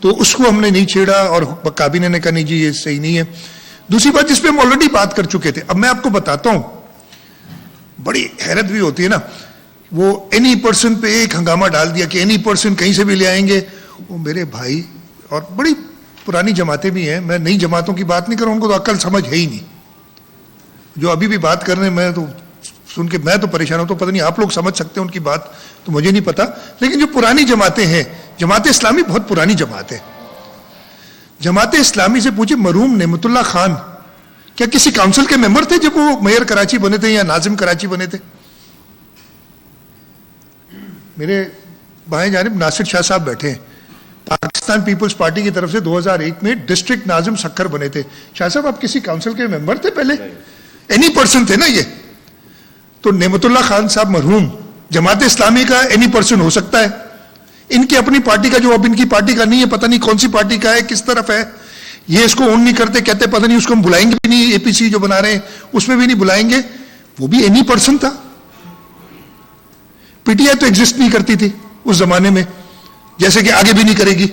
تو اس کو ہم نے نہیں چھیڑا اور کابینہ نے کہا نہیں جی یہ صحیح نہیں ہے. دوسری بات جس پہ ہم آلریڈی بات کر چکے تھے, اب میں آپ کو بتاتا ہوں, بڑی حیرت بھی ہوتی ہے نا, وہ اینی پرسن پہ ایک ہنگامہ ڈال دیا کہ اینی پرسن کہیں سے بھی لے آئیں گے. وہ میرے بھائی, اور بڑی پرانی جماعتیں بھی ہیں, میں نئی جماعتوں کی بات نہیں کر رہا ہوں, ان کو تو عقل سمجھ ہے ہی نہیں, جو ابھی بھی بات کر رہے ہیں. میں تو سن کے میں تو پریشان ہوں, تو پتہ نہیں آپ لوگ سمجھ سکتے ہیں ان کی بات, تو مجھے نہیں پتا. لیکن جو پرانی جماعتیں ہیں, جماعت اسلامی بہت پرانی جماعت ہے. جماعت اسلامی سے پوچھے مرحوم نعمت اللہ خان کیا کسی کاؤنسل کے ممبر تھے جب وہ میئر کراچی بنے تھے یا ناظم کراچی بنے تھے؟ میرے بائیں جانب ناصر شاہ صاحب بیٹھے ہیں, پاکستان پیپلز پارٹی کی طرف سے 2001 میں ڈسٹرکٹ ناظم سکھر بنے تھے. شاہ صاحب آپ کسی کاؤنسل کے ممبر تھے پہلے؟ اینی پرسن تھے نا یہ. تو نعمت اللہ خان صاحب مرحوم جماعت اسلامی کا اینی پرسن ہو سکتا ہے, ان کی اپنی پارٹی کا جو اب ان کی پارٹی کا نہیں ہے, پتہ نہیں کون سی پارٹی کا ہے, کس طرف ہے, یہ اس کو اون نہیں کرتے, کہتے پتہ نہیں اس کو ہم بلائیں گے بھی نہیں, اے پی سی جو بنا رہے ہیں اس میں بھی نہیں بلائیں گے. وہ بھی اینی پرسن تھا. پی ٹی آئی تو ایگزسٹ نہیں کرتی تھی اس زمانے میں, جیسے کہ آگے بھی نہیں کرے گی.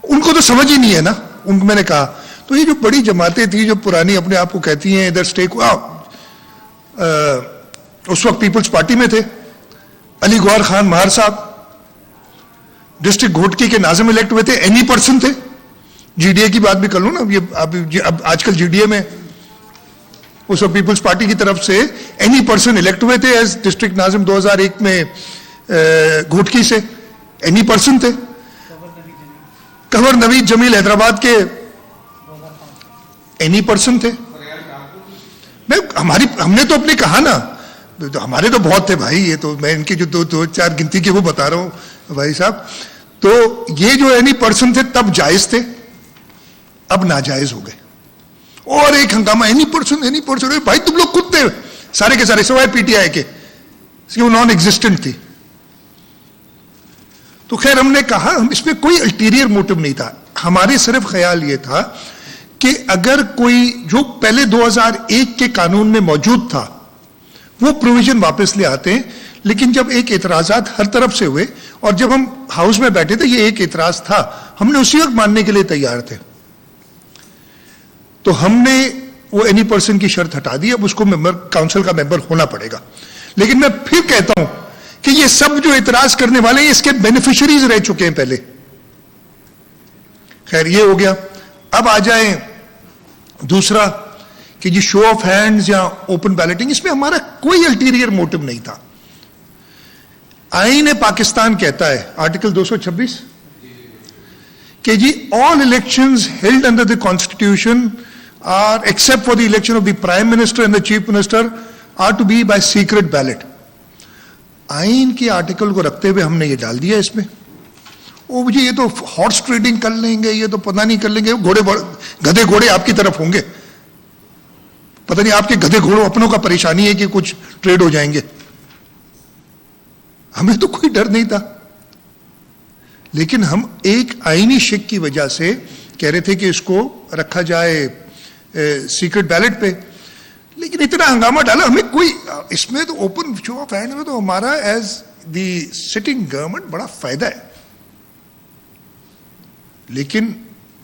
ان کو تو سمجھ ہی نہیں ہے نا, ان کو میں نے کہا. تو یہ جو بڑی جماعتیں تھیں جو پرانی اپنے آپ کو کہتی ہیں ادھر اسٹیک, اس وقت پیپلز پارٹی میں تھے, علی گوہر خان مہار صاحب ڈسٹرکٹ گھوٹکی کے ناظم الیکٹ ہوئے تھے, اینی پرسن تھے. جی ڈی اے کی بات بھی کر لوں نا, یہ اب آج کل جی ڈی اے میں, اس وقت پیپلز پارٹی کی طرف سے اینی پرسن الیکٹ ہوئے تھے ایز ڈسٹرکٹ ناظم 2001 میں گھوٹکی سے, اینی پرسن تھے. کنور نوید جمیل حیدرآباد کے اینی پرسن تھے. ہم نے تو اپنے کہا نا, ہمارے تو بہت تھے بھائی, یہ تو میں ان کی جو دو چار گنتی کے وہ بتا رہا ہوں بھائی صاحب. تو یہ جو اینی پرسن تھے تب جائز تھے, اب ناجائز ہو گئے. اور ایک ہنگامہ, اینی پرسن بھائی تم لوگ خود تھے سارے کے سارے سوائے پی ٹی آئی کے, وہ نان ایگزسٹنٹ تھی. تو خیر ہم نے کہا ہم اس میں کوئی الٹیریئر موٹو نہیں تھا. ہمارے صرف خیال یہ تھا کہ اگر کوئی جو پہلے 2001 کے قانون میں موجود تھا وہ پروویژن واپس لے آتے ہیں. لیکن جب ایک اعتراضات ہر طرف سے ہوئے اور جب ہم ہاؤس میں بیٹھے تھے, یہ ایک اعتراض تھا, ہم نے اسی وقت ماننے کے لیے تیار تھے. تو ہم نے وہ اینی پرسن کی شرط ہٹا دی, اب اس کو کاؤنسل کا ممبر ہونا پڑے گا. لیکن میں پھر کہتا ہوں کہ یہ سب جو اعتراض کرنے والے ہیں اس کے بینیفیشریز رہ چکے ہیں پہلے. خیر یہ ہو گیا. اب آ جائیں دوسرا کہ جی شو آف ہینڈز یا اوپن بیلٹنگ, اس میں ہمارا کوئی الٹیریئر موٹو نہیں تھا. آئین پاکستان کہتا ہے آرٹیکل 226 کہ جی all elections held under the constitution are except for the election of the prime minister and the chief minister are to be by secret ballot. آئین کے آرٹیکل کو رکھتے ہوئے ہم نے یہ ڈال دیا اس میں. وہ مجھے یہ تو ہارس ٹریڈنگ کر لیں گے, یہ تو پتہ نہیں کر لیں گے, گدھے گھوڑے آپ کی طرف ہوں گے, پتہ نہیں آپ کے گدھے گھوڑوں اپنوں کا پریشانی ہے کہ کچھ ٹریڈ ہو جائیں گے. ہمیں تو کوئی ڈر نہیں تھا, لیکن ہم ایک آئینی شک کی وجہ سے کہہ رہے تھے کہ اس کو رکھا جائے سیکرٹ بیلٹ پہ. لیکن اتنا ہنگامہ ڈالا, ہمیں کوئی اس میں تو اوپن شو آف ہینڈ میں تو ہمارا ایز دی سٹنگ گورنمنٹ بڑا فائدہ ہے. لیکن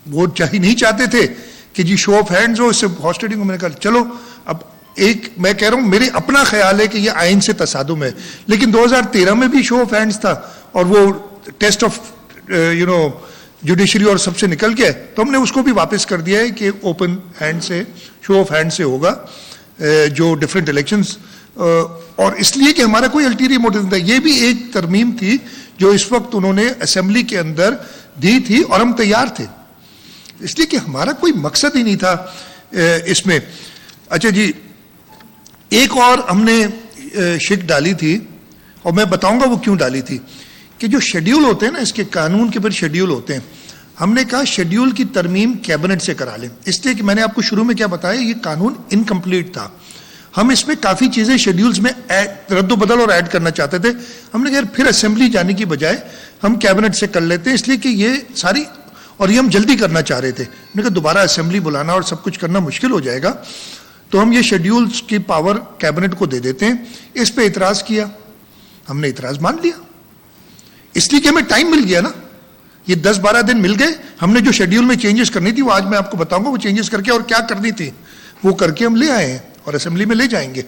وہ نہیں چاہتے تھے کہ جی شو آف ہینڈز ہو, اس سے ہارس ٹریڈنگ. میں نے کہا چلو اب ایک میں کہہ رہا ہوں میرے اپنا خیال ہے کہ یہ آئین سے تصادم ہے. لیکن 2013 میں بھی شو آف ہینڈز تھا اور وہ ٹیسٹ آف جوڈیشری اور سب سے نکل گیا, تو ہم نے اس کو بھی واپس کر دیا ہے کہ اوپن ہینڈ سے, شو آف ہینڈ سے ہوگا جو ڈفرینٹ الیکشنز. اور اس لیے کہ ہمارا کوئی الٹیریئر موٹو نہیں تھا. یہ بھی ایک ترمیم تھی جو اس وقت انہوں نے اسمبلی کے اندر دی تھی اور ہم تیار تھے, اس لیے کہ ہمارا کوئی مقصد ہی نہیں تھا اس میں. اچھا جی, ایک اور ہم نے شک ڈالی تھی اور میں بتاؤں گا وہ کیوں ڈالی تھی, کہ جو شیڈیول ہوتے ہیں نا, اس کے قانون کے پھر شیڈیول ہوتے ہیں, ہم نے کہا شیڈیول کی ترمیم کیبنٹ سے کرا لیں. اس لیے کہ میں نے آپ کو شروع میں کیا بتایا, یہ قانون انکمپلیٹ تھا. ہم اس میں کافی چیزیں شیڈیولز میں رد و بدل اور ایڈ کرنا چاہتے تھے. ہم نے کہا پھر اسمبلی جانے کی بجائے ہم کیبنٹ سے کر لیتے ہیں, اس لیے کہ یہ ساری, اور یہ ہم جلدی کرنا چاہ رہے تھے. ہم نے کہا دوبارہ اسمبلی بلانا اور سب کچھ کرنا مشکل ہو جائے گا, تو ہم یہ شیڈیولز کی پاور کیبنٹ کو دے دیتے ہیں. اس پہ اعتراض کیا, ہم نے اعتراض مان لیا, اس لیے کہ ہمیں ٹائم مل گیا نا. یہ 10-12 دن مل گئے, ہم نے جو شیڈیول میں چینجز کرنی تھی وہ آج میں آپ کو بتاؤں گا, وہ چینجز کر کے اور کیا کرنی تھی وہ کر کے ہم لے آئے ہیں اور اسمبلی میں لے جائیں گے.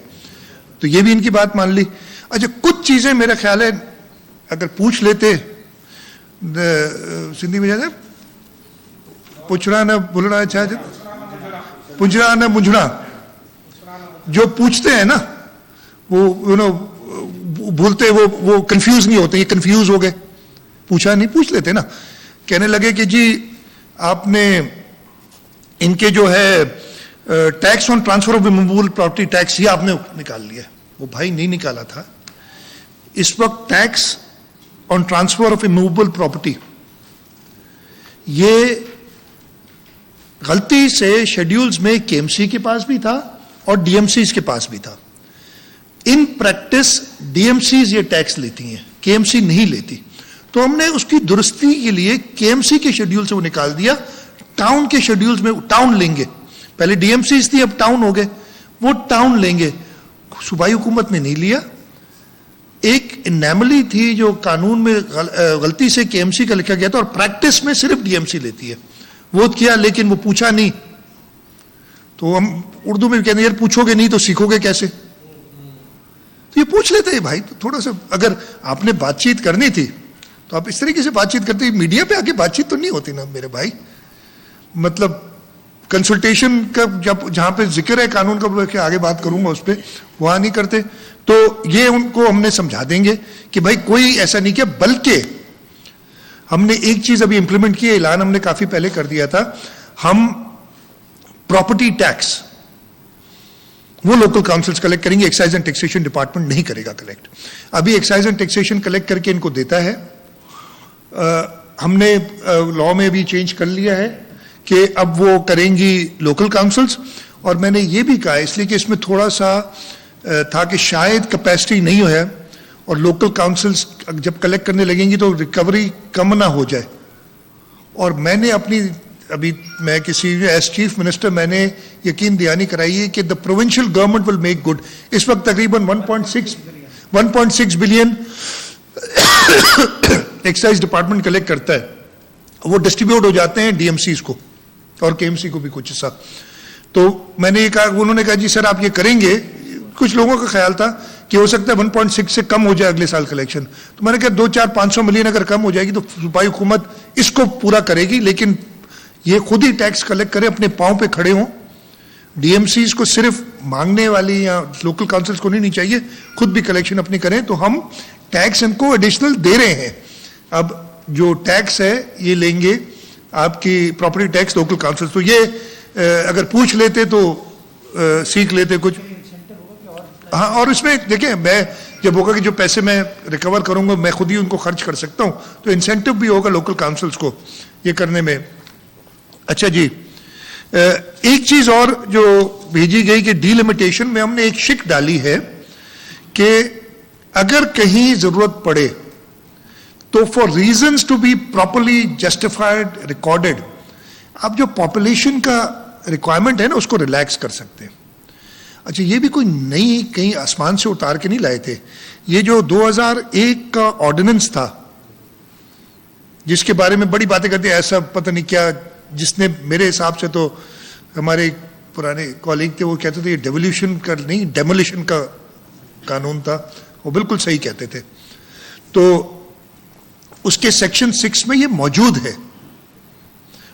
تو یہ بھی ان کی بات مان لی. اچھا کچھ چیزیں میرا خیال ہے اگر پوچھ لیتے, سندھی میں جانا پوچھنا نہ بولنا, اچھا پوچھنا نہ مجھنا, جو پوچھتے ہیں نا وہ بھولتے, وہ کنفیوز نہیں ہوتے. یہ کنفیوز ہو گئے, پوچھا نہیں, پوچھ لیتے نا. کہنے لگے کہ جی آپ نے ان کے جو ہے tax on transfer of movable property tax یہ آپ نے نکال لیا. وہ بھائی نہیں نکالا تھا. اس وقت tax on transfer of movable property یہ غلطی سے شیڈیولز میں کے ایم سی کے پاس بھی تھا اور ڈی ایم سیز کے پاس بھی تھا. In practice D M Cs یہ ٹیکس لیتی ہیں, کے ایم سی نہیں لیتی. تو ہم نے اس کی درستی کے لیے کے ایم سی کے شیڈیول سے وہ نکال دیا, ٹاؤن کے شیڈیولز میں ٹاؤن لیں گے. پہلے ڈی ایم سیز تھی, اب ٹاؤن ہو گئے, وہ ٹاؤن لیں گے. صوبائی حکومت نے نہیں لیا. ایک انیملی تھی جو قانون میں غلطی سے کے ایم سی کا لکھا گیا تھا اور پریکٹس میں صرف ڈی ایم سی لیتی ہے, وہ کیا, لیکن وہ پوچھا نہیں. تو ہم اردو میں کہتے ہیں یار پوچھو گے نہیں تو سیکھو گے کیسے. تو یہ پوچھ لیتے ہیں بھائی. تو تھوڑا سا اگر آپ نے بات چیت کرنی تھی تو آپ اس طریقے سے بات چیت کرتے. میڈیا پہ آ کے بات چیت تو نہیں ہوتی نا میرے بھائی. مطلب کنسلٹیشن کا جب جہاں پہ ذکر ہے قانون کا, آگے بات کروں گا اس پہ, وہاں نہیں کرتے. تو یہ ان کو ہم نے سمجھا دیں گے کہ بھائی کوئی ایسا نہیں کیا. بلکہ ہم نے ایک چیز ابھی امپلیمنٹ کی, اعلان ہم نے کافی پہلے کر دیا تھا. ہم پراپرٹی ٹیکس وہ لوکل کاؤنسلز کلیکٹ کریں گے, ایکسائز اینڈ ٹیکسیشن ڈپارٹمنٹ نہیں کرے گا کلیکٹ. ابھی ایکسائز اینڈ ٹیکسیشن کلیکٹ کر کے ان کو دیتا ہے. ہم نے لا میں بھی چینج کر لیا ہے کہ اب وہ کریں گی لوکل کاؤنسلز. اور میں نے یہ بھی کہا اس لیے کہ اس میں تھوڑا سا تھا کہ شاید کیپیسٹی نہیں ہے اور لوکل کاؤنسلز جب کلیکٹ کرنے لگیں گی تو ریکوری کم نہ ہو جائے. اور میں نے اپنی ابھی میں کسی ایز چیف منسٹر میں نے یقین دہانی کرائی ہے کہ the provincial government will make good. اس وقت تقریباً 1.6 بلین ایکسائز ڈپارٹمنٹ کلیکٹ کرتا ہے, وہ ڈسٹریبیوٹ ہو جاتے ہیں ڈی ایم سیز کو اور کے ایم سی کو بھی کچھ حصہ. تو میں نے یہ کہا, انہوں نے کہا جی سر آپ یہ کریں گے. کچھ لوگوں کا خیال تھا کہ ہو سکتا ہے 1.6 سے کم ہو جائے اگلے سال کلیکشن. تو میں نے کہا 200-500 ملین اگر کم ہو جائے گی تو صوبائی حکومت اس کو پورا کرے گی, لیکن یہ خود ہی ٹیکس کلیکٹ کریں, اپنے پاؤں پہ کھڑے ہوں. ڈی ایم سیز کو صرف مانگنے والی یا لوکل کاؤنسلز کو نہیں چاہیے, خود بھی کلیکشن اپنی کریں. تو ہم ٹیکس ان کو ایڈیشنل دے رہے ہیں. اب جو ٹیکس ہے یہ لیں گے آپ کی پراپرٹی ٹیکس لوکل کاؤنسل. تو یہ اگر پوچھ لیتے تو سیکھ لیتے کچھ. ہاں, اور اس میں دیکھیں میں جب ہوگا کہ جو پیسے میں ریکور کروں گا میں خود ہی ان کو خرچ کر سکتا ہوں, تو انسینٹو بھی ہوگا لوکل کاؤنسلز کو یہ کرنے میں. اچھا جی, ایک چیز اور جو بھیجی گئی کہ ڈی لمیٹیشن میں ہم نے ایک شک ڈالی ہے کہ اگر کہیں ضرورت پڑے تو for reasons to be properly justified recorded آپ جو پاپولیشن کا ریکوائرمنٹ ہے نا اس کو ریلیکس کر سکتے ہیں. اچھا یہ بھی کوئی نئی کہیں آسمان سے اتار کے نہیں لائے تھے. یہ جو 2001 کا آرڈیننس تھا جس کے بارے میں بڑی باتیں کرتے ہیں, ایسا پتہ نہیں کیا, جس نے میرے حساب سے تو ہمارے پرانے کالیگ تھے وہ کہتے تھے یہ ڈیولیوشن کا نہیں ڈیمولیشن کا قانون تھا, وہ بالکل صحیح کہتے تھے. تو اس کے سیکشن 6 میں یہ موجود ہے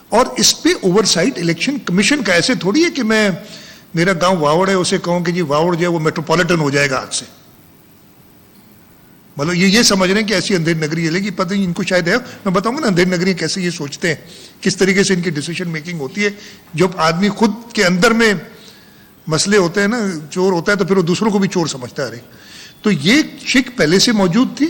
اور اس پہ اوور سائٹ الیکشن کمیشن کا. ایسے تھوڑی ہے کہ میں میرا گاؤں واوڑ ہے اسے کہوں کہ جی واوڑ جو ہے وہ میٹروپولیٹن ہو جائے گا آج سے. مطلب یہ سمجھ رہے ہیں کہ ایسی اندھیر نگری ہے, لیکن پتہ نہیں ان کو شاید ہے. میں بتاؤں گا نا اندھیر نگری کیسے یہ سوچتے ہیں, کس طریقے سے ان کی ڈیسیشن میکنگ ہوتی ہے. جب آدمی خود کے اندر میں مسئلے ہوتے ہیں نا, چور ہوتا ہے تو پھر وہ دوسروں کو بھی چور سمجھتا ہے. تو یہ شک پہلے سے موجود تھی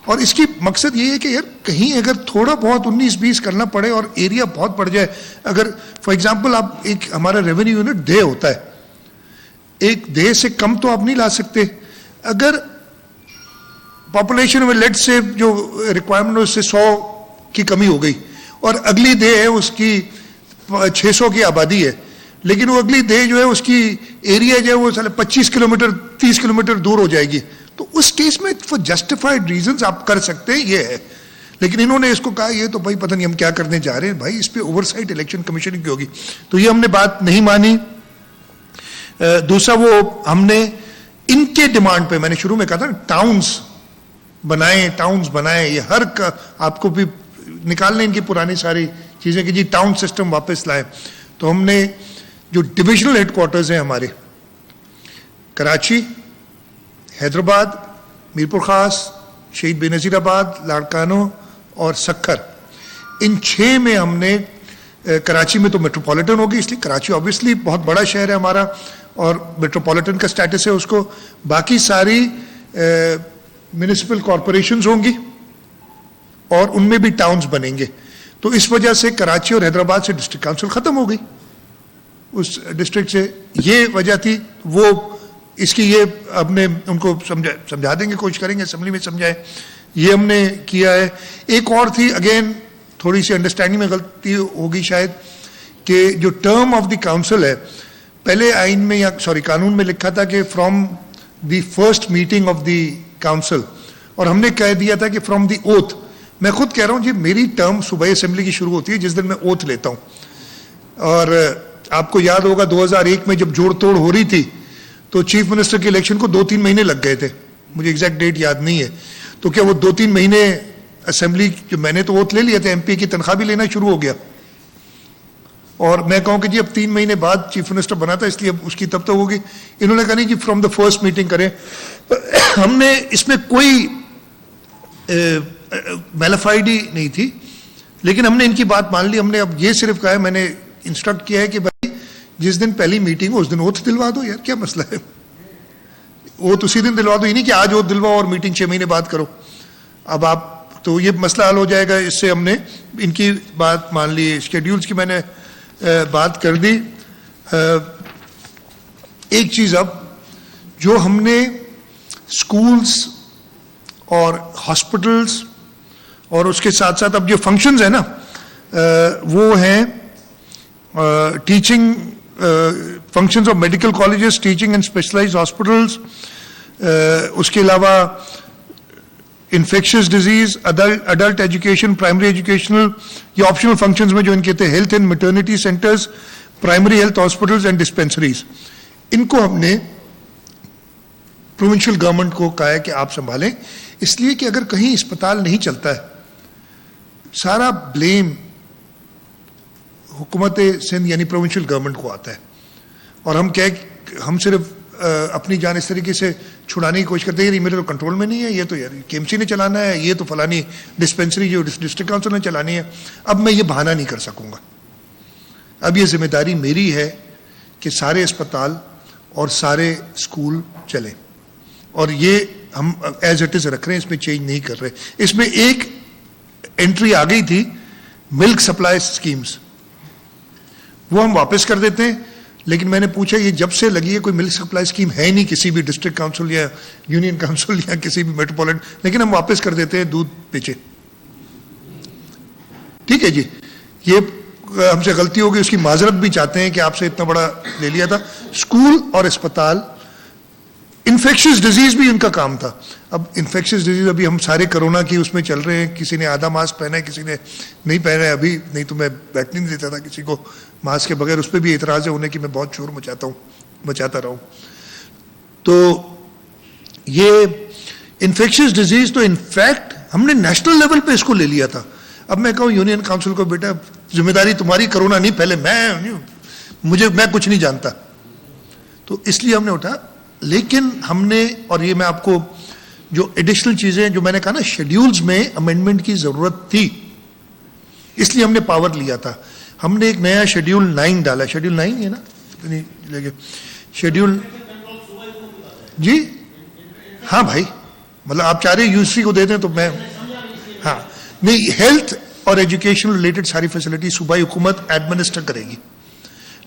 اور اس کی مقصد یہ ہے کہ یار کہیں اگر تھوڑا بہت 19-20 کرنا پڑے اور ایریا بہت بڑھ جائے. اگر فار ایگزامپل آپ ایک ہمارا ریونیو یونٹ دے ہوتا ہے, ایک دے سے کم تو آپ نہیں لا سکتے. اگر پاپولیشن میں لیٹ سے جو ریکوائرمنٹ اس سے 100 کی کمی ہو گئی اور اگلی دے ہے اس کی 600 کی آبادی ہے, لیکن وہ اگلی دے جو ہے اس کی ایریا جو ہے وہ 25 کلومیٹر 30 کلومیٹر دور ہو جائے گی, تو اس کیس میں فور جسٹیفائڈ ریزنز آپ کر سکتے ہیں یہ ہے. لیکن انہوں نے اس کو کہا یہ تو بھائی پتہ نہیں ہم کیا کرنے جا رہے ہیں بھائی, اس پہ اوور سائٹ الیکشن کمیشن کی ہوگی. تو یہ ہم نے بات نہیں مانی. دوسرا وہ ہم نے ان کے ڈیمانڈ پہ, میں نے شروع میں کہا تھا ٹاؤنز بنائیں, یہ ہر آپ کو بھی نکالنے ان کی پرانی ساری چیزیں کہ جی ٹاؤن سسٹم واپس لائیں. تو ہم نے جو ڈویژنل ہیڈ کوارٹرز ہیں ہمارے کراچی, حیدرآباد, میرپور خاص, شہید بے نظیر آباد, لاڑکانو اور سکھر, ان 6 میں ہم نے کراچی میں تو میٹروپولیٹن ہوگی, اس لیے کراچی آبویسلی بہت بڑا شہر ہے ہمارا اور میٹروپولیٹن کا سٹیٹس ہے اس کو. باقی ساری میونسپل کارپوریشنز ہوں گی اور ان میں بھی ٹاؤنز بنیں گے. تو اس وجہ سے کراچی اور حیدرآباد سے ڈسٹرکٹ کاؤنسل ختم ہو گئی اس ڈسٹرکٹ سے, یہ وجہ تھی. وہ اس کی یہ اب نے ان کو سمجھا دیں گے, کوشش کریں گے اسمبلی میں سمجھائیں, یہ ہم نے کیا ہے. ایک اور تھی اگین تھوڑی سی انڈرسٹینڈنگ میں غلطی ہوگی شاید, کہ جو ٹرم آف دی کاؤنسل ہے پہلے آئین میں یا قانون میں لکھا تھا کہ from the first meeting of the council, اور ہم نے کہہ دیا تھا کہ فرام دی اوتھ. میں خود کہہ رہا ہوں جی میری ٹرم صبح اسمبلی کی شروع ہوتی ہے جس دن میں اوتھ لیتا ہوں, اور آپ کو یاد ہوگا 2001 میں جب جوڑ توڑ ہو رہی تھی تو چیف منسٹر کے الیکشن کو 2-3 مہینے لگ گئے تھے, مجھے ایگزیکٹ ڈیٹ یاد نہیں ہے. تو کیا وہ 2-3 مہینے اسمبلی جو میں نے تو اوتھ لے لیا تھا, ایم پی کی تنخواہ بھی لینا شروع ہو گیا, اور میں کہوں کہ جی اب 3 مہینے بعد چیف منسٹر بنا تھا اس لیے اب اس کی تب تک ہوگی. انہوں نے کہا نہیں جی فرام دا فرسٹ میٹنگ کریں. ہم نے اس میں کوئی میلافائڈی نہیں تھی, لیکن ہم نے ان کی بات مان لی. ہم نے اب یہ صرف کہا ہے, میں نے انسٹرکٹ کیا ہے کہ بھائی جس دن پہلی میٹنگ ہو اس دن اوتھ دلوا دو, یار کیا مسئلہ ہے, اوتھ اسی دن دلوا دو, یہ نہیں کہ آج اوتھ دلواؤ اور میٹنگ 6 مہینے بعد کرو. اب آپ تو یہ مسئلہ حل ہو جائے گا. اس سے ہم نے ان کی بات مان لی. شیڈیولز کی میں نے بات کر دی. ایک چیز اب جو ہم نے اسکولس اور ہاسپٹلس اور اس کے ساتھ ساتھ اب جو فنکشنز ہیں نا وہ ہیں teaching functions of medical colleges, teaching and specialised hospitals, اس کے علاوہ infectious disease, adult education, primary educational, یہ آپشنل فنکشنز میں جو ان کے تھے, health and maternity centres, primary health hospitals and dispensaries, ان کو ہم نے پروونشل گورنمنٹ کو کہا ہے کہ آپ سنبھالیں, اس لیے کہ اگر کہیں اسپتال نہیں چلتا ہے سارا بلیم حکومت سندھ یعنی پروونشل گورنمنٹ کو آتا ہے, اور ہم صرف اپنی جان اس طریقے سے چھڑانے کی کوشش کرتے ہیں کہ میرے تو کنٹرول میں نہیں ہے, یہ تو یار کے ایم سی نے چلانا ہے, یہ تو فلانی ڈسپینسری جو ڈسٹرکٹ کاؤنسل نے چلانی ہے. اب میں یہ بہانہ نہیں کر سکوں گا, اب یہ ذمہ داری میری ہے کہ سارے اسپتال اور سارے اسکول چلیں, اور یہ ہم ایز اٹ از رکھ رہے ہیں, اس میں چینج نہیں کر رہے. اس میں ایک انٹری آ گئی تھی ملک سپلائی اسکیمز, وہ ہم واپس کر دیتے ہیں, لیکن میں نے پوچھا یہ جب سے لگی ہے کوئی ملک سپلائی اسکیم ہے نہیں کسی بھی ڈسٹرکٹ کاؤنسل یا یونین کاؤنسل یا کسی بھی میٹروپولیٹن, لیکن ہم واپس کر دیتے ہیں دودھ پیچھے. ٹھیک ہے جی, یہ ہم سے غلطی ہوگی, اس کی معذرت بھی چاہتے ہیں کہ آپ سے اتنا بڑا لے لیا تھا. اسکول اور اسپتال, انفیکشس ڈیزیز بھی ان کا کام تھا. اب انفیکشس ڈیزیز ابھی ہم سارے کرونا کی اس میں چل رہے ہیں, کسی نے آدھا ماسک پہنا ہے, کسی نے نہیں پہنا ہے ابھی, نہیں تو میں بیٹھنے نہیں دیتا تھا کسی کو ماسک کے بغیر. اس پہ بھی اعتراض ہے ہونے کی, میں بہت شور مچاتا رہا ہوں. تو یہ انفیکشس ڈیزیز تو انفیکٹ ہم نے نیشنل لیول پہ اس کو لے لیا تھا. اب میں کہوں یونین کاؤنسل کو بیٹا ذمہ داری تمہاری, کرونا نہیں پہلے میں کچھ نہیں جانتا, تو اس لیے ہم نے اٹھا. لیکن ہم نے, اور یہ میں آپ کو جو ایڈیشنل چیزیں جو میں نے کہا نا شیڈیولز میں امینڈمنٹ کی ضرورت تھی, اس لیے ہم نے پاور لیا تھا. ہم نے ایک نیا شیڈیول 9 ڈالا, شیڈیول 9 ہے نا شیڈیول, جی ہاں بھائی, مطلب آپ چاہ رہے یو سی کو دے دیں تو میں, ہاں نہیں, ہیلتھ اور ایجوکیشن ریلیٹڈ ساری فیسلٹی صوبائی حکومت ایڈمنسٹر کرے گی.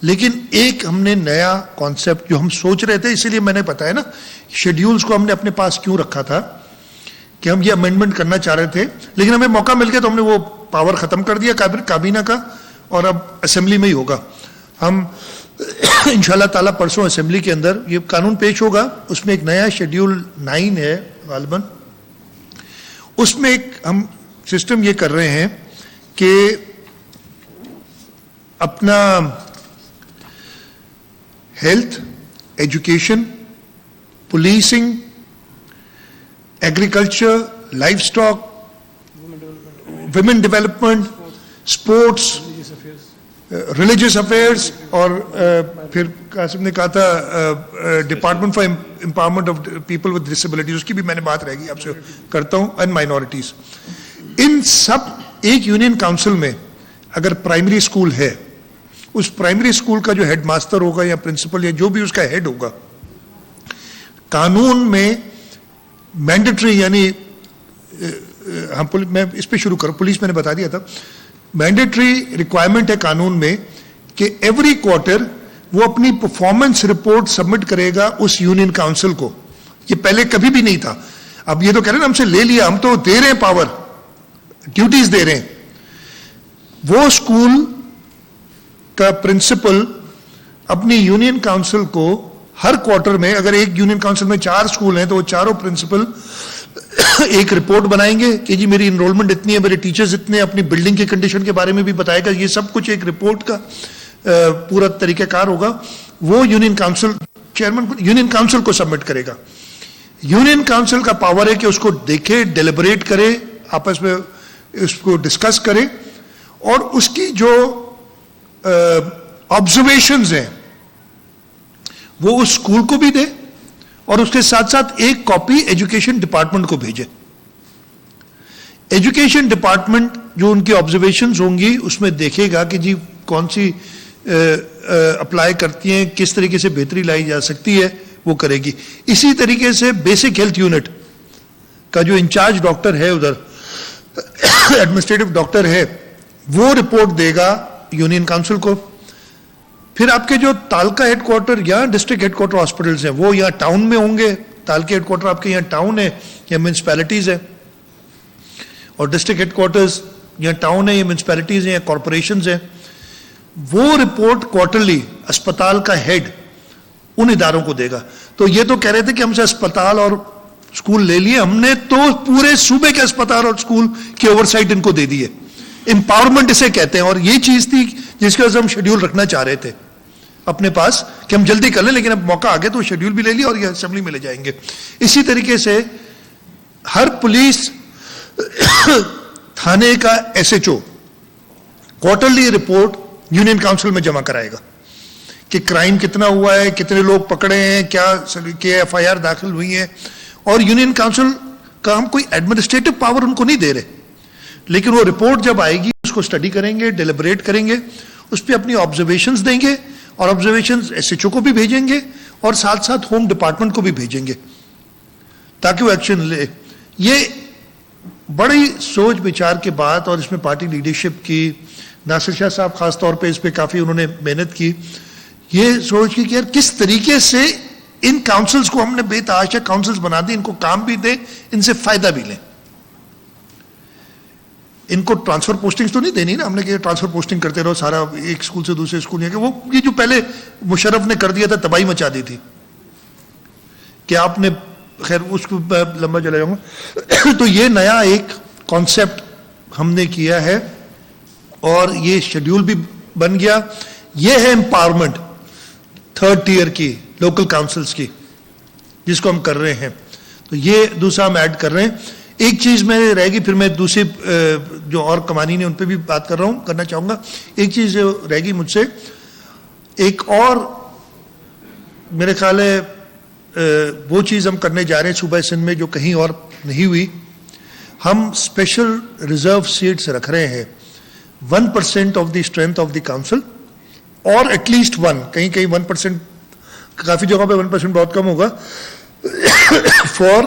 لیکن ایک ہم نے نیا کانسیپٹ جو ہم سوچ رہے تھے, اسی لیے میں نے بتایا نا شیڈیولز کو ہم نے اپنے پاس کیوں رکھا تھا کہ ہم یہ امینڈمنٹ کرنا چاہ رہے تھے, لیکن ہمیں موقع مل گیا تو ہم نے وہ پاور ختم کر دیا کابینہ کا, اور اب اسمبلی میں ہی ہوگا. ہم انشاءاللہ تعالیٰ پرسوں اسمبلی کے اندر یہ قانون پیش ہوگا, اس میں ایک نیا شیڈیول 9 ہے غالباً, اس میں ایک ہم سسٹم یہ کر رہے ہیں کہ اپنا health, education, policing, agriculture, livestock, women development, sports, religious affairs, اور پھر قاسم نے کہا تھا department for empowerment of people with disabilities, اس کی بھی میں نے بات رہ گئی آپ سے کرتا ہوں، اینڈ مائنورٹیز. ان سب ایک یونین کاؤنسل میں اگر پرائمری اسکول ہے، اس پرائمری اسکول کا جو ہیڈ ماسٹر ہوگا یا پرنسپل یا جو بھی اس کا ہیڈ ہوگا، قانون میں مینڈیٹری، یعنی میں اس پہ شروع کروں، پولیس میں نے بتا دیا تھا، مینڈیٹری ریکوائرمنٹ ہے قانون میں کہ ایوری کوارٹر وہ اپنی پرفارمنس رپورٹ سبمٹ کرے گا اس یونین کاؤنسل کو. یہ پہلے کبھی بھی نہیں تھا. اب یہ تو کہہ رہے ہیں ہم سے لے لیا، ہم تو دے رہے ہیں پاور، ڈیوٹیز دے رہے ہیں. وہ اسکول کا پرنسپل اپنی یونین کاؤنسل کو ہر کوارٹر میں، اگر ایک یونین کاؤنسل میں 4 اسکول ہیں تو وہ چاروں پرنسپل ایک رپورٹ بنائیں گے کہ جی میری انرولمنٹ اتنی ہے، میرے ٹیچرز اتنے، اپنی بلڈنگ کی کنڈیشن کے بارے میں بھی بتائے گا. یہ سب کچھ ایک رپورٹ کا پورا طریقہ کار ہوگا. وہ union council chairman union council کو سبمٹ کرے گا. یونین کاؤنسل کا پاور ہے کہ اس کو دیکھے، ڈیلیبریٹ کرے، آپس میں اس کو ڈسکس کرے، اور اس کی جو آبزرویشنز ہیں وہ اس اسکول کو بھی دے، اور اس کے ساتھ ساتھ ایک کاپی ایجوکیشن ڈپارٹمنٹ کو بھیجے. ایجوکیشن ڈپارٹمنٹ جو ان کی آبزرویشنز ہوں گی اس میں دیکھے گا کہ جی کون سی اپلائی کرتی ہیں، کس طریقے سے بہتری لائی جا سکتی ہے، وہ کرے گی. اسی طریقے سے بیسک ہیلتھ یونٹ کا جو انچارج ڈاکٹر ہے ادھر، ایڈمنسٹریٹو ڈاکٹر ہے، وہ رپورٹ دے گا یونین کاؤنسل کو. پھر آپ کے جو تعلقہ ہیڈ کوارٹر یا ڈسٹرکٹ ہیڈ کوارٹر ہاسپٹلز ہیں وہ یہاں ٹاؤن میں ہوں گے. تعلقہ ہیڈ کوارٹر آپ کے یہاں ٹاؤن ہے یا میونسپیلٹیز ہے، اور ڈسٹرکٹ ہیڈ کوارٹرز یا ٹاؤن ہے یا میونسپیلٹیز ہیں یا کارپوریشنز ہیں. وہ رپورٹ کوارٹرلی اسپتال کا ہیڈ ان اداروں کو دے گا. تو یہ تو کہہ رہے تھے کہ ہم سے اسپتال اور اسکول لے لیے، ہم نے تو پورے صوبے کے اسپتال اور اسکول کی اوورسائٹ ان کو دے دی ہے. امپاورمنٹ اسے کہتے ہیں. اور یہ چیز تھی جس کی وجہ سے ہم شیڈیول رکھنا چاہ رہے تھے اپنے پاس کہ ہم جلدی کر لیں، لیکن اب موقع آ گیا تو شیڈیول بھی لے لیا اور یہ اسمبلی میں لے جائیں گے. اسی طریقے سے ہر پولیس تھانے کا S H O quarterly report union council میں جمع کرائے گا کہ کرائم کتنا ہوا ہے، کتنے لوگ پکڑے ہیں، کیا ایف آئی آر داخل ہوئی ہیں. اور یونین کاؤنسل کا ہم کوئی ایڈمنسٹریٹو پاور ان کو نہیں دے رہے، لیکن وہ رپورٹ جب آئے گی اس کو اسٹڈی کریں گے، ڈیلیبریٹ کریں گے، اس پہ اپنی آبزرویشنز دیں گے، اور آبزرویشنز ایس ایچ او کو بھی بھیجیں گے اور ساتھ ساتھ ہوم ڈپارٹمنٹ کو بھی بھیجیں گے تاکہ وہ ایکشن لے. یہ بڑی سوچ بچار کے بعد، اور اس میں پارٹی لیڈرشپ کی، ناصر شاہ صاحب خاص طور پہ اس پہ کافی انہوں نے محنت کی، یہ سوچ کی کہ یار کس طریقے سے ان کاؤنسلز کو ہم نے بے تحاشا کاؤنسلز بنا دی، ان کو کام بھی دیں، ان سے فائدہ بھی لیں. ان کو ٹرانسفر پوسٹنگز تو نہیں دینی نا، ہم نے کہ ٹرانسفر پوسٹنگ کرتے رہو سارا ایک اسکول سے دوسرے اسکول. کہ وہ یہ جو پہلے مشرف نے کر دیا تھا تباہی مچا دی تھی کہ آپ نے، خیر اس کو لمبا چلا جاؤں گا. تو یہ نیا ایک کانسیپٹ ہم نے کیا ہے اور یہ شیڈیول بھی بن گیا. یہ ہے امپاورمنٹ 3rd ٹیئر کی لوکل کاؤنسلز کی جس کو ہم کر رہے ہیں. تو یہ دوسرا ہم ایڈ کر رہے ہیں. ایک چیز میں رہے گی، پھر میں دوسرے جو اور قوانین ہیں ان پہ بھی بات کرنا چاہوں گا. ایک چیز رہے گی مجھ سے، ایک اور میرے خیال ہے وہ چیز ہم کرنے جا رہے ہیں صوبہ سندھ میں جو کہیں اور نہیں ہوئی. ہم اسپیشل ریزرو سیٹس رکھ رہے ہیں 1% of the strength of the council, اور ایٹ لیسٹ 1، کہیں 1%، کافی جگہوں پہ 1% بہت کم ہوگا، فار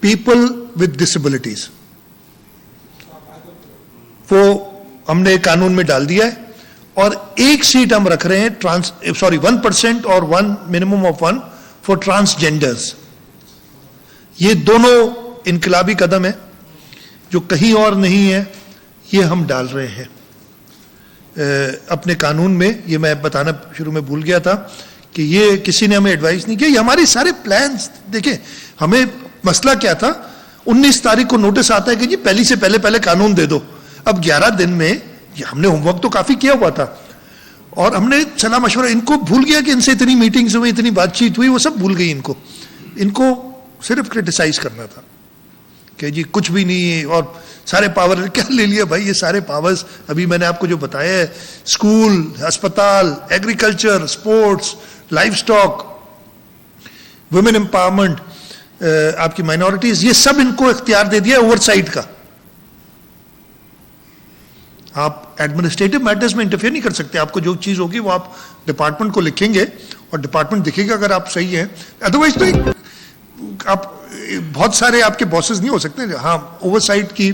پیپل ود ڈسیبلٹیز. وہ ہم نے قانون میں ڈال دیا ہے. اور ایک سیٹ ہم رکھ رہے ہیں 1% اور 1 منیمم آف 1 فار ٹرانسجینڈرز. یہ دونوں انقلابی قدم ہے جو کہیں اور نہیں ہے، یہ ہم ڈال رہے ہیں اپنے قانون میں. یہ میں بتانا شروع میں بھول گیا تھا کہ یہ کسی نے ہمیں ایڈوائز نہیں کیا، یہ ہمارے سارے پلانز. دیکھیں ہمیں مسئلہ کیا تھا، 19 تاریخ کو نوٹس آتا ہے کہ جی پہلی سے پہلے قانون دے دو. اب 11 دن میں ہم نے ہوم ورک تو کافی کیا ہوا تھا اور ہم نے صلاح مشورہ, ان کو بھول گیا کہ ان سے اتنی میٹنگز ہوئی, اتنی بات چیت ہوئی, وہ سب بھول گئی. ان کو صرف کرٹیسائز کرنا تھا کہ جی کچھ بھی نہیں ہے اور سارے پاور کیا لے لیا بھائی. یہ سارے پاورز ابھی میں نے آپ کو جو بتایا ہے, اسکول, ہسپتال, agriculture, sports, life stock, women empowerment, آپ کی مائنورٹیز, یہ سب ان کو اختیار دے دیا اوور سائٹ کا. آپ ایڈمنسٹریٹو میٹرز میں انٹرفیئر نہیں کر سکتے. آپ کو جو چیز ہوگی وہ آپ ڈپارٹمنٹ کو لکھیں گے اور ڈپارٹمنٹ دیکھے گا اگر آپ صحیح ہیں. ادروائز تو آپ بہت سارے آپ کے باسز نہیں ہو سکتے. ہاں اوور سائٹ کی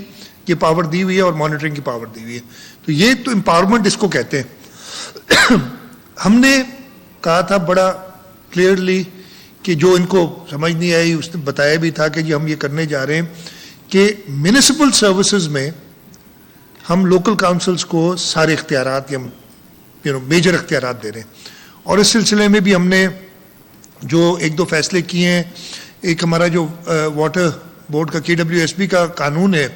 یہ پاور دی ہوئی ہے اور مانیٹرنگ کی پاور دی ہوئی ہے. تو یہ تو امپاورمنٹ اس کو کہتے ہیں. ہم نے کہا تھا بڑا کلیئرلی کہ جو ان کو سمجھ نہیں آئی, اس نے بتایا بھی تھا کہ جی ہم یہ کرنے جا رہے ہیں کہ میونسپل سروسز میں ہم لوکل کاؤنسلز کو سارے اختیارات یا میجر اختیارات دے رہے ہیں. اور اس سلسلے میں بھی ہم نے جو 1-2 فیصلے کیے ہیں. ایک ہمارا جو واٹر بورڈ کا KWSB کا قانون ہے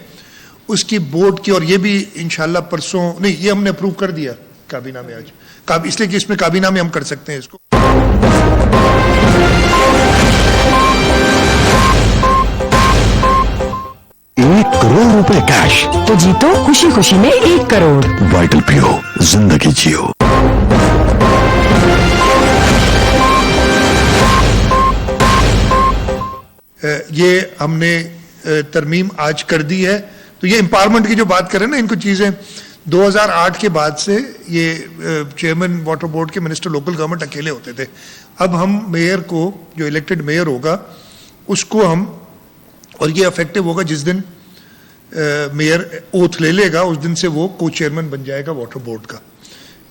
اس کی بورڈ کی, اور یہ بھی انشاءاللہ پرسوں نہیں, یہ ہم نے اپروو کر دیا کابینہ میں آج, اس لیے کہ اس میں کابینہ میں ہم کر سکتے ہیں اس کو. 1 کروڑ روپے کیش تو جیتو خوشی خوشی میں 1 کروڑ. وائٹل پیو, زندگی جیو. یہ ہم نے ترمیم آج کر دی ہے. تو یہ امپاورمنٹ کی جو بات کریں نا, ان کو چیزیں 2008 کے بعد سے یہ چیئرمین واٹر بورڈ کے منسٹر لوکل گورنمنٹ اکیلے ہوتے تھے. اب ہم میئر کو, جو الیکٹڈ میئر ہوگا اس کو ہم, اور یہ افیکٹو ہوگا جس دن میئر اوتھ لے لے گا اس دن سے وہ کو چیئرمین بن جائے گا واٹر بورڈ کا.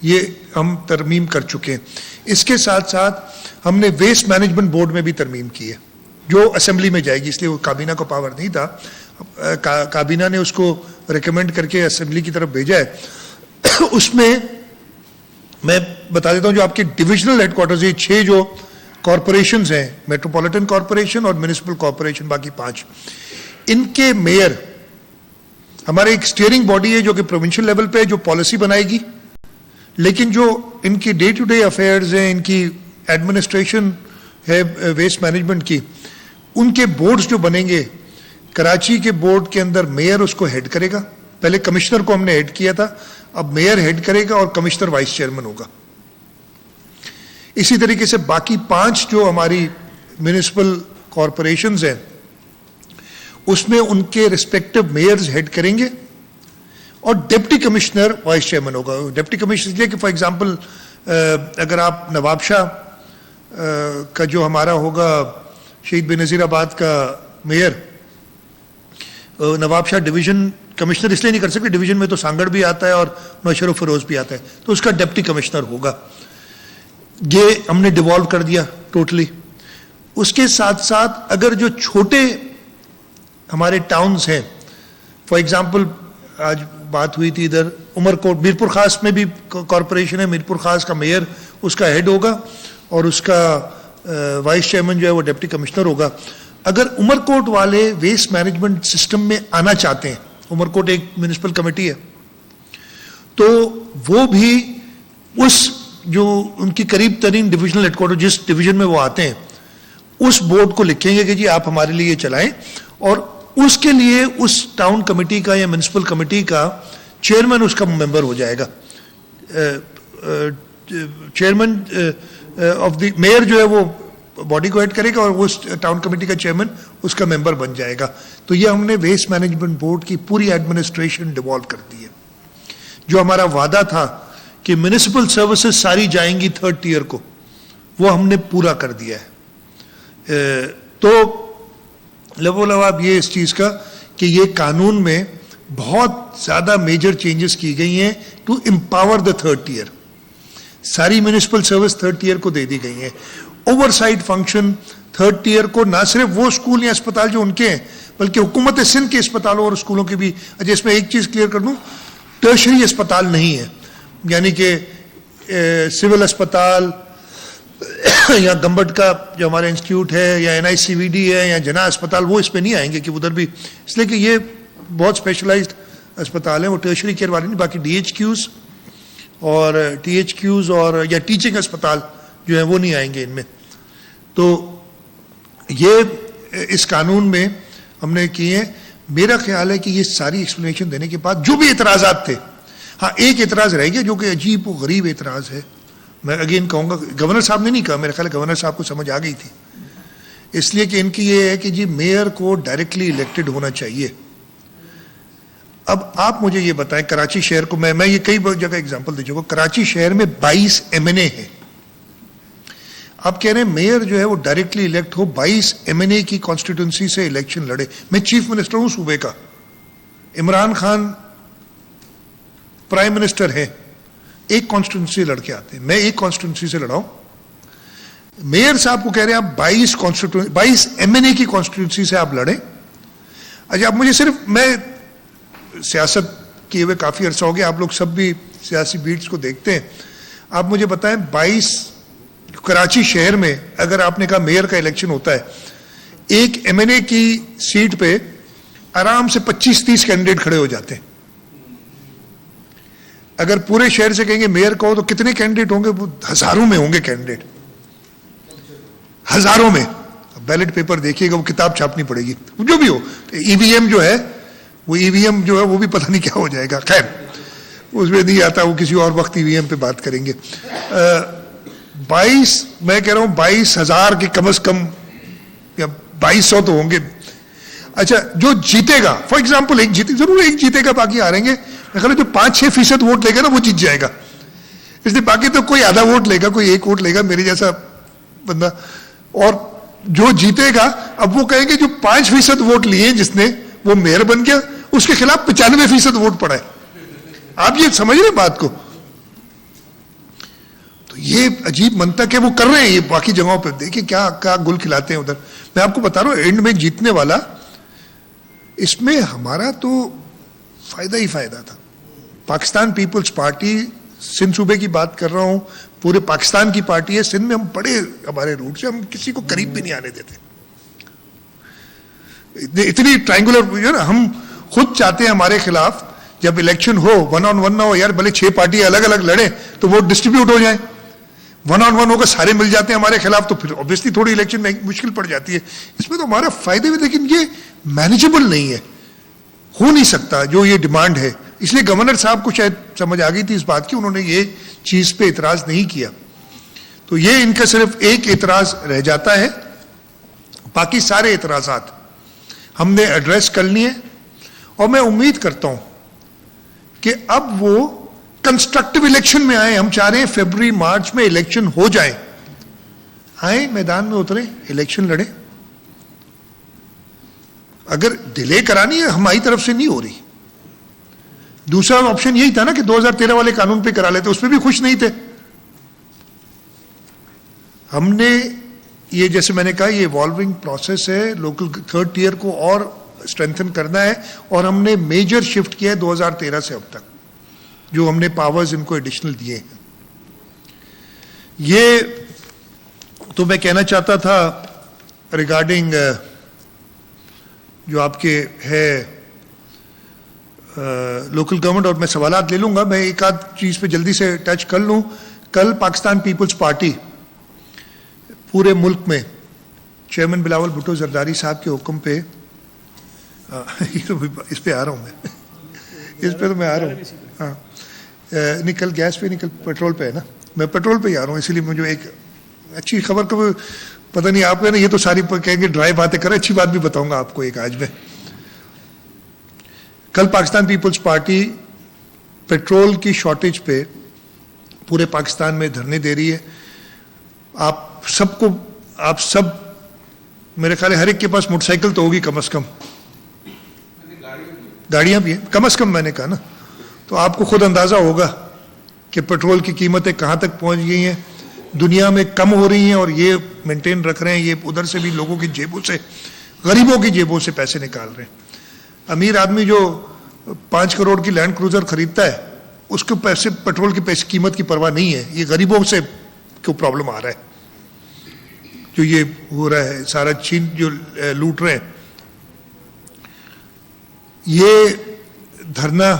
یہ ہم ترمیم کر چکے ہیں. اس کے ساتھ ساتھ ہم نے ویسٹ مینجمنٹ بورڈ میں بھی ترمیم کی ہے جو اسمبلی میں جائے گی, اس لیے وہ کابینہ کو پاور نہیں تھا. کابینہ نے اس کو ریکمینڈ کر کے اسمبلی کی طرف بھیجا ہے. اس میں میں بتا دیتا ہوں جو آپ کے ڈویژنل ہیڈ کوارٹرز, یہ 6 جو کارپوریشنز ہیں, میٹروپولیٹن کارپوریشن اور میونسپل کارپوریشن, باقی 5, ان کے میئر ہمارے ایک اسٹیئرنگ باڈی ہے جو کہ پروونشل لیول پہ جو پالیسی بنائے گی, لیکن جو ان کی ڈے ٹو ڈے افیئرز ہیں, ان کی ایڈمنسٹریشن ہے ویسٹ مینجمنٹ کی, ان کے بورڈز جو بنیں گے, کراچی کے بورڈ کے اندر میئر اس کو ہیڈ کرے گا. پہلے کمشنر کو ہم نے ہیڈ کیا تھا, اب میئر ہیڈ کرے گا اور کمشنر وائس چیئرمین ہوگا. اسی طریقے سے باقی 5 جو ہماری میونسپل کارپوریشنز ہیں اس میں ان کے ریسپیکٹو میئرز ہیڈ کریں گے اور ڈپٹی کمشنر وائس چیئرمین ہوگا. ڈپٹی کمشنر اس لیے کہ فار ایگزامپل اگر آپ نواب شاہ کا جو ہمارا ہوگا شہید بے نظیر آباد کا میئر, نواب شاہ ڈویژن کمشنر اس لیے نہیں کر سکتے, ڈویژن میں تو سانگڑ بھی آتا ہے اور نوشہر و فیروز بھی آتا ہے, تو اس کا ڈپٹی کمشنر ہوگا. یہ ہم نے ڈیوالو کر دیا ٹوٹلی. اس کے ساتھ ساتھ اگر جو چھوٹے ہمارے ٹاؤنز ہیں, فار ایگزامپل آج بات ہوئی تھی ادھر عمر کوٹ, میر پور خاص میں بھی کارپوریشن ہے, میر پور خاص کا میئر اس کا ہیڈ ہوگا اور اس کا وائس چیئرمین جو ہے وہ ڈپٹی کمشنر ہوگا. اگر عمر کوٹ والے ویسٹ مینجمنٹ سسٹم میں آنا چاہتے ہیں, عمر کوٹ ایک میونسپل کمیٹی ہے, تو وہ بھی اس جو ان کی قریب ترین ڈویژنل ہیڈ کوارٹر جس ڈویژن میں وہ آتے ہیں اس بورڈ کو لکھیں گے کہ جی آپ ہمارے لیے چلائیں, اور اس کے لیے اس ٹاؤن کمیٹی کا یا میونسپل کمیٹی کا چیئرمین اس کا ممبر ہو جائے گا. چیئرمین آف دی میئر جو ہے وہ باڈی کو ہیڈ کرے گا اور اس ٹاؤن کمیٹی کا چیئرمین اس کا ممبر بن جائے گا. تو یہ ہم نے ویسٹ مینجمنٹ بورڈ کی پوری ایڈمنسٹریشن ڈیوالو کر دی ہے. جو ہمارا وعدہ تھا کہ میونسپل سروسز ساری جائیں گی 3rd ٹیئر کو, وہ ہم نے پورا کر دیا ہے. تو لواب یہ اس چیز کا کہ یہ قانون میں بہت زیادہ میجر چینجز کی گئی ہیں to empower the 3rd tier. ساری میونسپل سروس 3rd ٹیئر کو دے دی گئی ہیں. Over site function 3rd tier کو نہ صرف وہ اسکول یا اسپتال جو ان کے ہیں بلکہ حکومت سندھ کے اسپتالوں اور اسکولوں کے بھی. اچھا اس میں ایک چیز کلیئر کر دوں, ٹرشری اسپتال نہیں ہے, یعنی کہ سول اسپتال یا گمبٹ کا جو ہمارا انسٹیٹیوٹ ہے یا NICVD ہے یا جناح اسپتال, وہ اس پہ نہیں آئیں گے کہ ادھر بھی, اس لیے کہ یہ بہت اسپیشلائزڈ اسپتال ہیں, وہ ٹرشری کیئر والے نہیں. باقی DHQs اور THQs اور یا ٹیچنگ اسپتال جو ہیں وہ نہیں آئیں گے ان میں. تو یہ اس قانون میں ہم نے کیے ہیں. میرا خیال ہے کہ یہ ساری ایکسپلینیشن دینے کے بعد جو بھی اعتراضات تھے, ہاں ایک اعتراض رہ گیا جو کہ عجیب و غریب اعتراض ہے, میں اگین کہوں گا, گورنر صاحب نے نہیں کہا, میرا خیال ہے گورنر صاحب کو سمجھ آ گئی تھی, اس لیے کہ ان کی یہ ہے کہ جی میئر کو ڈائریکٹلی الیکٹڈ ہونا چاہیے. اب آپ مجھے یہ بتائیں, کراچی شہر کو میں یہ کئی جگہ اگزامپل دے چکا, کراچی شہر میں 22 MNA ہیں. آپ کہہ رہے ہیں میئر جو ہے وہ ڈائریکٹلی الیکٹ ہو, 22 MNA کی کانسٹیٹوئنسی سے الیکشن لڑے. میں چیف منسٹر ہوں صوبے کا, عمران خان پرائم منسٹر ہیں, ایک کانسٹیٹوئنسی لڑ کے آتے ہیں, میں ایک کانسٹیٹوئنسی سے لڑا ہوں. میئر صاحب کو کہہ رہے ہیں آپ 22 MNA کی کانسٹیٹوئنسی سے آپ لڑیں. اچھا, آپ مجھے صرف, میں سیاست کیے ہوئے کافی عرصہ ہو گیا, آپ لوگ سب بھی سیاسی بیٹس کو دیکھتے ہیں, آپ مجھے بتائیں 22 کراچی شہر میں اگر آپ نے کہا میئر کا الیکشن ہوتا ہے, ایک MNA کی سیٹ پہ آرام سے 25-30 کینڈیڈیٹ کھڑے ہو جاتے ہیں. اگر پورے شہر سے کہیں گے میئر کو تو کتنے کینڈیڈیٹ ہوں گے؟ وہ ہزاروں میں ہوں گے کینڈیڈیٹ, ہزاروں میں. بیلٹ پیپر دیکھیے گا, وہ کتاب چھاپنی پڑے گی جو بھی ہو. EVM جو ہے وہ EVM جو ہے وہ بھی پتہ نہیں کیا ہو جائے گا, خیر اس میں نہیں آتا, وہ کسی اور وقت EVM پہ بات کریں گے. 22 میں کہہ رہا ہوں 22,000 کے کم از کم یا 2200 تو ہوں گے. اچھا, جو جیتے گا, فار ایگزامپل ایک جیتے, ضرور ایک جیتے گا, باقی آ رہیں گے, میں خیال ہے جو 5-6% ووٹ لے گا نا وہ جیت جائے گا. اس لیے باقی تو کوئی آدھا ووٹ لے گا, کوئی ایک ووٹ لے گا, میرے جیسا بندہ. اور جو جیتے گا, اب وہ کہیں گے جو 5% ووٹ لیے جس نے, وہ میئر بن گیا, اس کے خلاف 95% ووٹ پڑا ہے. آپ یہ سمجھ رہے بات کو؟ تو یہ عجیب منطق ہے, وہ کر رہے ہیں یہ باقی جگہوں پہ. دیکھیں کیا کیا گل کھلاتے ہیں ادھر. میں آپ کو بتا رہا ہوں اینڈ میں جیتنے والا, اس میں ہمارا تو فائدہ ہی فائدہ تھا. پاکستان پیپلز پارٹی, سندھ صوبے کی بات کر رہا ہوں, پورے پاکستان کی پارٹی ہے. سندھ میں ہم بڑے, ہمارے روٹ سے ہم کسی کو قریب بھی نہیں آنے دیتے. اتنی ٹرائنگولر جو نا, ہم خود چاہتے ہیں ہمارے خلاف جب الیکشن ہو 1-on-1 نہ ہو یار, بھلے 6 پارٹی الگ الگ لڑیں تو ووٹ ڈسٹریبیوٹ ہو جائیں. 1-on-1 ہوگا, سارے مل جاتے ہیں ہمارے خلاف, تو پھر اوبیسلی تھوڑی الیکشن میں مشکل پڑ جاتی ہے. اس میں تو ہمارا فائدے میں, لیکن یہ مینیجبل نہیں ہے, ہو نہیں سکتا جو یہ ڈیمانڈ ہے. اس لیے گورنر صاحب کو شاید سمجھ آ گئی تھی اس بات کی, انہوں نے یہ چیز پہ اعتراض نہیں کیا. تو یہ ان کا صرف ایک اعتراض رہ جاتا ہے, باقی سارے اعتراضات ہم نے ایڈریس کر لیے. اور میں امید کرتا ہوں کہ اب وہ کنسٹرکٹیو الیکشن میں آئیں. ہم چاہ رہے ہیں فیبروری مارچ میں الیکشن ہو جائیں, آئیں میدان میں اتریں, الیکشن لڑیں. اگر ڈیلے کرانی ہے ہماری طرف سے نہیں ہو رہی. دوسرا آپشن یہی تھا نا کہ 2013 والے قانون پہ کرا لیتے, اس پہ بھی خوش نہیں تھے. ہم نے یہ, جیسے میں نے کہا, یہ ایوالونگ پروسیس ہے, لوکل تھرڈ ٹیئر کو اور اسٹرینتھن کرنا ہے, اور ہم نے میجر شفٹ کیا ہے 2013 سے اب تک, جو ہم نے پاورز ان کو ایڈیشنل دیے ہیں. یہ تو میں کہنا چاہتا تھا ریگارڈنگ جو آپ کے ہے لوکل گورنمنٹ, اور میں سوالات لے لوں گا. میں ایک آدھ چیز پہ جلدی سے ٹچ کر لوں. کل پاکستان پیپلز پارٹی پورے ملک میں چیئرمین بلاول بھٹو زرداری صاحب کے حکم پہ, اس پہ آ رہا ہوں میں, اس پہ تو میں آ رہا ہوں. ہاں, نکل گیس پہ, نکل پیٹرول پہ ہے نا, میں پیٹرول پہ ہی آ رہا ہوں. اسی لیے مجھے ایک اچھی خبر کو پتہ نہیں آپ کو نا, یہ تو ساری کہیں گے ڈرائی باتیں کریں, اچھی بات بھی بتاؤں گا آپ کو ایک آج میں. کل پاکستان پیپلز پارٹی پیٹرول کی شارٹیج پہ پورے پاکستان میں دھرنے دے رہی ہے. آپ سب میرے خیال ہے ہر ایک کے پاس موٹر سائیکل تو ہوگی کم از کم, گاڑیاں بھی ہیں کم از کم, میں نے کہا نا. تو آپ کو خود اندازہ ہوگا کہ پیٹرول کی قیمتیں کہاں تک پہنچ گئی ہیں, دنیا میں کم ہو رہی ہیں, اور یہ مینٹین رکھ رہے ہیں. یہ ادھر سے بھی لوگوں کی جیبوں سے, غریبوں کی جیبوں سے پیسے نکال رہے ہیں. امیر آدمی جو 5 کروڑ کی لینڈ کروزر خریدتا ہے, اس کو پیسے پیٹرول کی قیمت کی پرواہ نہیں ہے. یہ غریبوں سے کیوں پرابلم آ رہا ہے. جو یہ ہو رہا ہے سارا چین جو لوٹ رہے ہیں. یہ دھرنا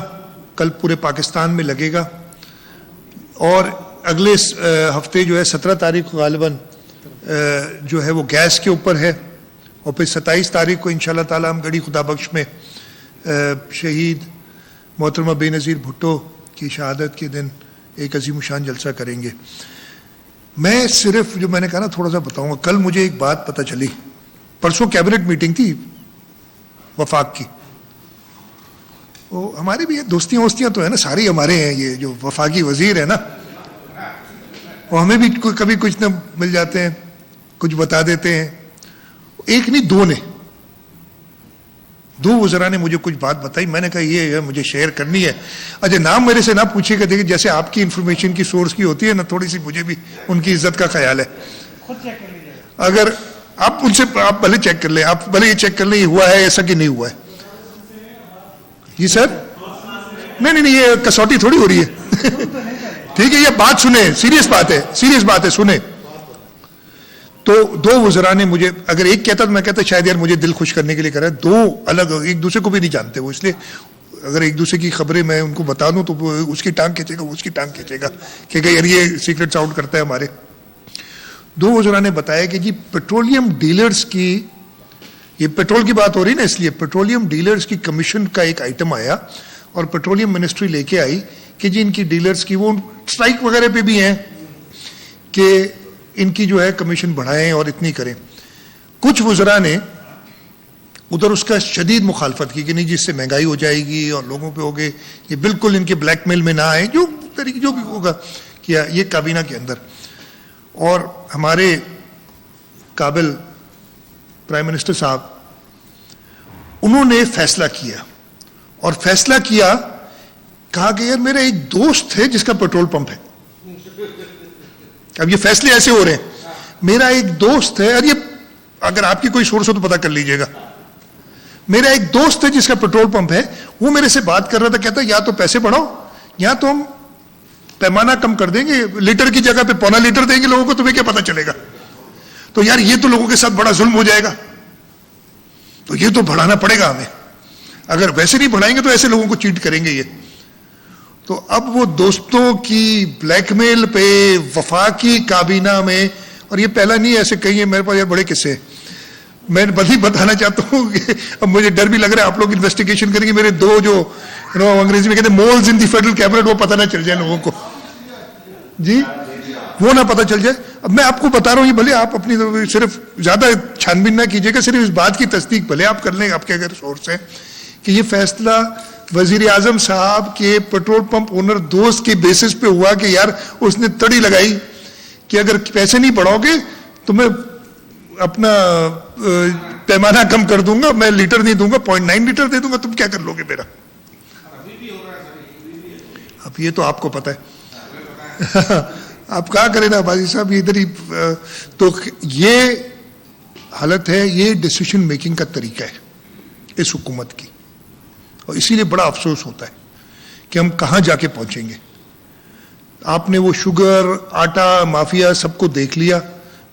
کل پورے پاکستان میں لگے گا اور اگلے ہفتے جو ہے 17 تاریخ کو غالباً جو ہے وہ گیس کے اوپر ہے اور پھر 27 تاریخ کو انشاءاللہ تعالی ہم گڑھی خدا بخش میں شہید محترمہ بے نظیر بھٹو کی شہادت کے دن ایک عظیم الشان جلسہ کریں گے. میں صرف جو میں نے کہا نا تھوڑا سا بتاؤں گا. کل مجھے ایک بات پتہ چلی, پرسوں کیبنٹ میٹنگ تھی وفاق کی, وہ ہمارے بھی دوستیاں وستیاں تو ہے نا, ساری ہمارے ہیں. یہ جو وفاقی وزیر ہے نا وہ ہمیں بھی کبھی کچھ نہ مل جاتے ہیں, کچھ بتا دیتے ہیں. ایک نہیں دو نے, دو وزراء نے مجھے کچھ بات بتائی. میں نے کہا یہ مجھے شیئر کرنی ہے. اچھا نام میرے سے نہ پوچھے گا, دیکھیں جیسے آپ کی انفارمیشن کی سورس کی ہوتی ہے نا, تھوڑی سی مجھے بھی ان کی عزت کا خیال ہے. اگر آپ ان سے آپ بھلے چیک کر لیں, آپ بھلے یہ چیک کر لیں یہ ہوا ہے ایسا کہ نہیں ہوا ہے. جی سر, نہیں یہ کسوٹی تھوڑی ہو رہی ہے. ٹھیک ہے, یہ بات سنیں, سیریس بات ہے, سنیں. تو دو وزراء نے مجھے, اگر ایک کہتا تو میں کہتا شاید یار مجھے دل خوش کرنے کے لیے کر رہا ہے. دو الگ, ایک دوسرے کو بھی نہیں جانتے وہ, اس لیے اگر ایک دوسرے کی خبریں میں ان کو بتا دوں تو وہ اس کی ٹانگ کھینچے گا, وہ اس کی ٹانگ کھینچے گا کہ یار یہ سیکرٹ آؤٹ کرتا ہے ہمارے. دو وزراء نے بتایا کہ جی پیٹرولیم ڈیلرز کی, یہ پیٹرول کی بات ہو رہی نا, اس لیے پیٹرولیم ڈیلرز کی کمیشن کا ایک آئٹم آیا اور پیٹرولیم منسٹری لے کے آئی کہ جی ان کی ڈیلرز کی, وہ اسٹرائک وغیرہ پہ بھی ہیں کہ ان کی جو ہے کمیشن بڑھائیں اور اتنی کریں. کچھ وزراء نے ادھر اس کا شدید مخالفت کی کہ نہیں جی اس سے مہنگائی ہو جائے گی اور لوگوں پہ ہوگے, یہ بالکل ان کے بلیک میل میں نہ آئے, جو طریقے جو بھی ہوگا کیا یہ کابینہ کے اندر. اور ہمارے قابل پرائم منسٹر صاحب انہوں نے فیصلہ کیا, اور فیصلہ کیا, کہا کہ یار میرا ایک دوست ہے جس کا پیٹرول پمپ ہے. اب یہ فیصلے ایسے ہو رہے ہیں, میرا ایک دوست ہے, اور یہ اگر آپ کی کوئی سورس ہو تو پتہ کر لیجئے گا, میرا ایک دوست ہے جس کا پیٹرول پمپ ہے, وہ میرے سے بات کر رہا تھا, کہتا یا تو پیسے بڑھاؤ یا تو ہم پیمانہ کم کر دیں گے, لیٹر کی جگہ پہ پونا لیٹر دیں گے لوگوں کو, تمہیں کیا پتہ چلے گا. تو یار یہ تو لوگوں کے ساتھ بڑا ظلم ہو جائے گا, تو یہ تو بڑھانا پڑے گا ہمیں. اگر ویسے نہیں بڑھائیں گے تو ایسے لوگوں کو چیٹ کریں گے یہ. تو اب وہ دوستوں کی بلیک میل پہ وفاقی کابینہ میں, اور یہ پہلا نہیں ایسے کہیں, میرے پاس یہ بڑے قصے ہیں. میں بدھی بتانا چاہتا ہوں کہ اب مجھے ڈر بھی لگ رہا ہے آپ لوگ انویسٹیگیشن کریں گے, میرے دو جو انگریزی میں کہتے ہیں مولز ان دی فیڈرل کیبنٹ, وہ پتہ نہ چل جائے لوگوں کو, جی وہ نہ پتہ چل جائے. اب میں آپ کو بتا رہا ہوں, یہ بھلے آپ اپنی صرف زیادہ چھان بین نہ کیجیے گا, صرف اس بات کی تصدیق بھلے آپ کر لیں آپ کے اگر سورس ہیں کہ یہ فیصلہ وزیر اعظم صاحب کے پیٹرول پمپ اونر دوست کے بیسس پہ ہوا کہ یار اس نے تڑی لگائی کہ اگر پیسے نہیں بڑھاؤ گے تو میں اپنا پیمانہ کم کر دوں گا, میں لیٹر نہیں دوں گا, 0.9 لیٹر دے دوں گا, تم کیا کر لو گے میرا. اب یہ تو آپ کو پتہ ہے, آپ کہاں کریں نا بازی صاحب, یہ ادھر ہی. تو یہ حالت ہے, یہ ڈیسیشن میکنگ کا طریقہ ہے اس حکومت کی, اور اسی لیے بڑا افسوس ہوتا ہے کہ ہم کہاں جا کے پہنچیں گے. آپ نے وہ شوگر آٹا مافیا سب کو دیکھ لیا,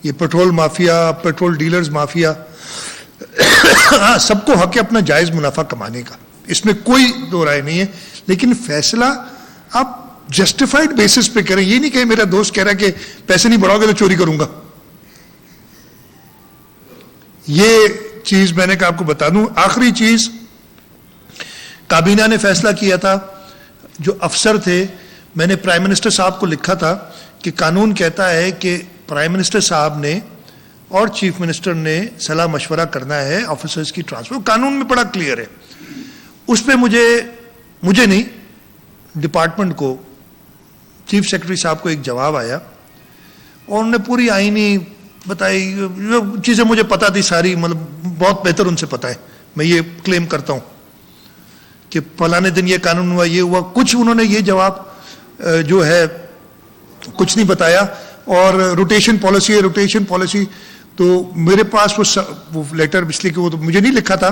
یہ petrol mafia, petrol dealers mafia, سب کو حق ہے اپنا جائز منافع کمانے کا, اس میں کوئی دو رائے نہیں ہے. لیکن فیصلہ آپ جسٹیفائڈ بیسس پہ کریں, یہ نہیں کہ میرا دوست کہہ رہا ہے کہ پیسے نہیں بڑھاؤ گے تو چوری کروں گا. یہ چیز میں نے کہا آپ کو بتا دوں. آخری چیز, کابینہ نے فیصلہ کیا تھا, جو افسر تھے, میں نے پرائم منسٹر صاحب کو لکھا تھا کہ قانون کہتا ہے کہ پرائم منسٹر صاحب نے اور چیف منسٹر نے صلاح مشورہ کرنا ہے آفیسرز کی ٹرانسفر, قانون میں بڑا کلیئر ہے. اس پہ مجھے نہیں, ڈپارٹمنٹ کو, چیف سیکرٹری صاحب کو ایک جواب آیا اور انہوں نے پوری آئینی بتائی, جو چیزیں مجھے پتہ تھی ساری, مطلب بہت بہتر ان سے پتہ ہے, میں یہ کلیم کرتا ہوں کہ فلانے دن یہ قانون ہوا, یہ ہوا. کچھ انہوں نے یہ جواب جو ہے کچھ نہیں بتایا, اور روٹیشن پالیسی ہے, روٹیشن پالیسی. تو میرے پاس وہ لیٹر, اس لیے کہ وہ تو مجھے نہیں لکھا تھا,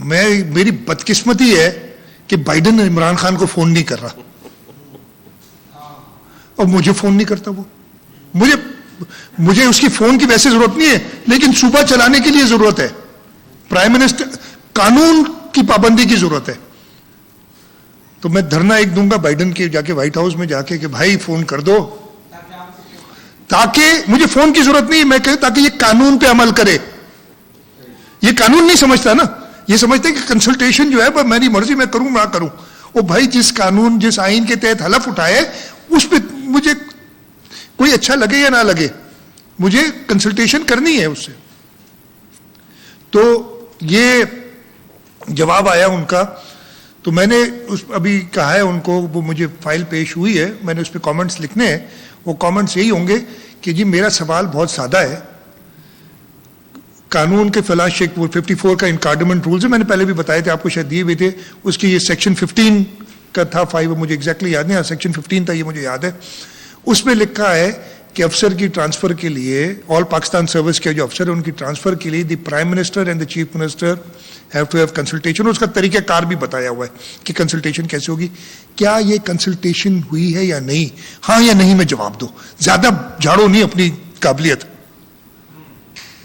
میری بدقسمتی ہے کہ بائیڈن عمران خان کو فون نہیں کر رہا, اور مجھے فون نہیں کرتا وہ. مجھے مجھے اس کی فون کی ویسے ضرورت نہیں ہے, لیکن صوبہ چلانے کے لیے ضرورت ہے. پرائم منسٹر قانون کی پابندی کی ضرورت ہے. تو میں دھرنا ایک دوں گا بائیڈن کے جا کے وائٹ ہاؤس میں جا کے کہ بھائی فون کر دو, تاکہ مجھے فون کی ضرورت نہیں, میں کہوں تاکہ یہ قانون پہ عمل کرے. یہ قانون نہیں سمجھتا نا, یہ سمجھتے کہ کنسلٹیشن جو ہے میری مرضی, میں کروں نہ کروں. وہ بھائی جس قانون جس آئین کے تحت حلف اٹھائے اس پہ مجھے کوئی اچھا لگے یا نہ لگے, مجھے کنسلٹیشن کرنی ہے اس سے. تو یہ جواب آیا ان کا, تو میں نے ابھی کہا ہے ان کو, وہ مجھے فائل پیش ہوئی ہے, میں نے اس پہ کامنٹس لکھنے ہیں. وہ کامنٹس یہی ہوں گے کہ جی میرا سوال بہت سادہ ہے. قانون کے فلاں شیک 54 کا انکارڈمنٹ رولز ہے, میں نے پہلے بھی بتائے تھے آپ کو, شاید دیے ہوئے تھے. اس کی یہ سیکشن 15 کا تھا, 5 مجھے ایگزیکٹلی یاد نہیں, سیکشن 15 تھا, یہ مجھے یاد ہے. اس میں لکھا ہے کہ افسر کی ٹرانسفر کے لیے, آل پاکستان سروس کے جو افسر ہیں ان کی ٹرانسفر کے لیے the prime minister and the chief minister have to have consultation. اس کا طریقہ کار بھی بتایا ہوا ہے کہ کنسلٹیشن کیسے ہوگی. کیا یہ کنسلٹیشن ہوئی ہے یا نہیں, ہاں یا نہیں میں جواب دو. زیادہ جھاڑو نہیں اپنی قابلیت,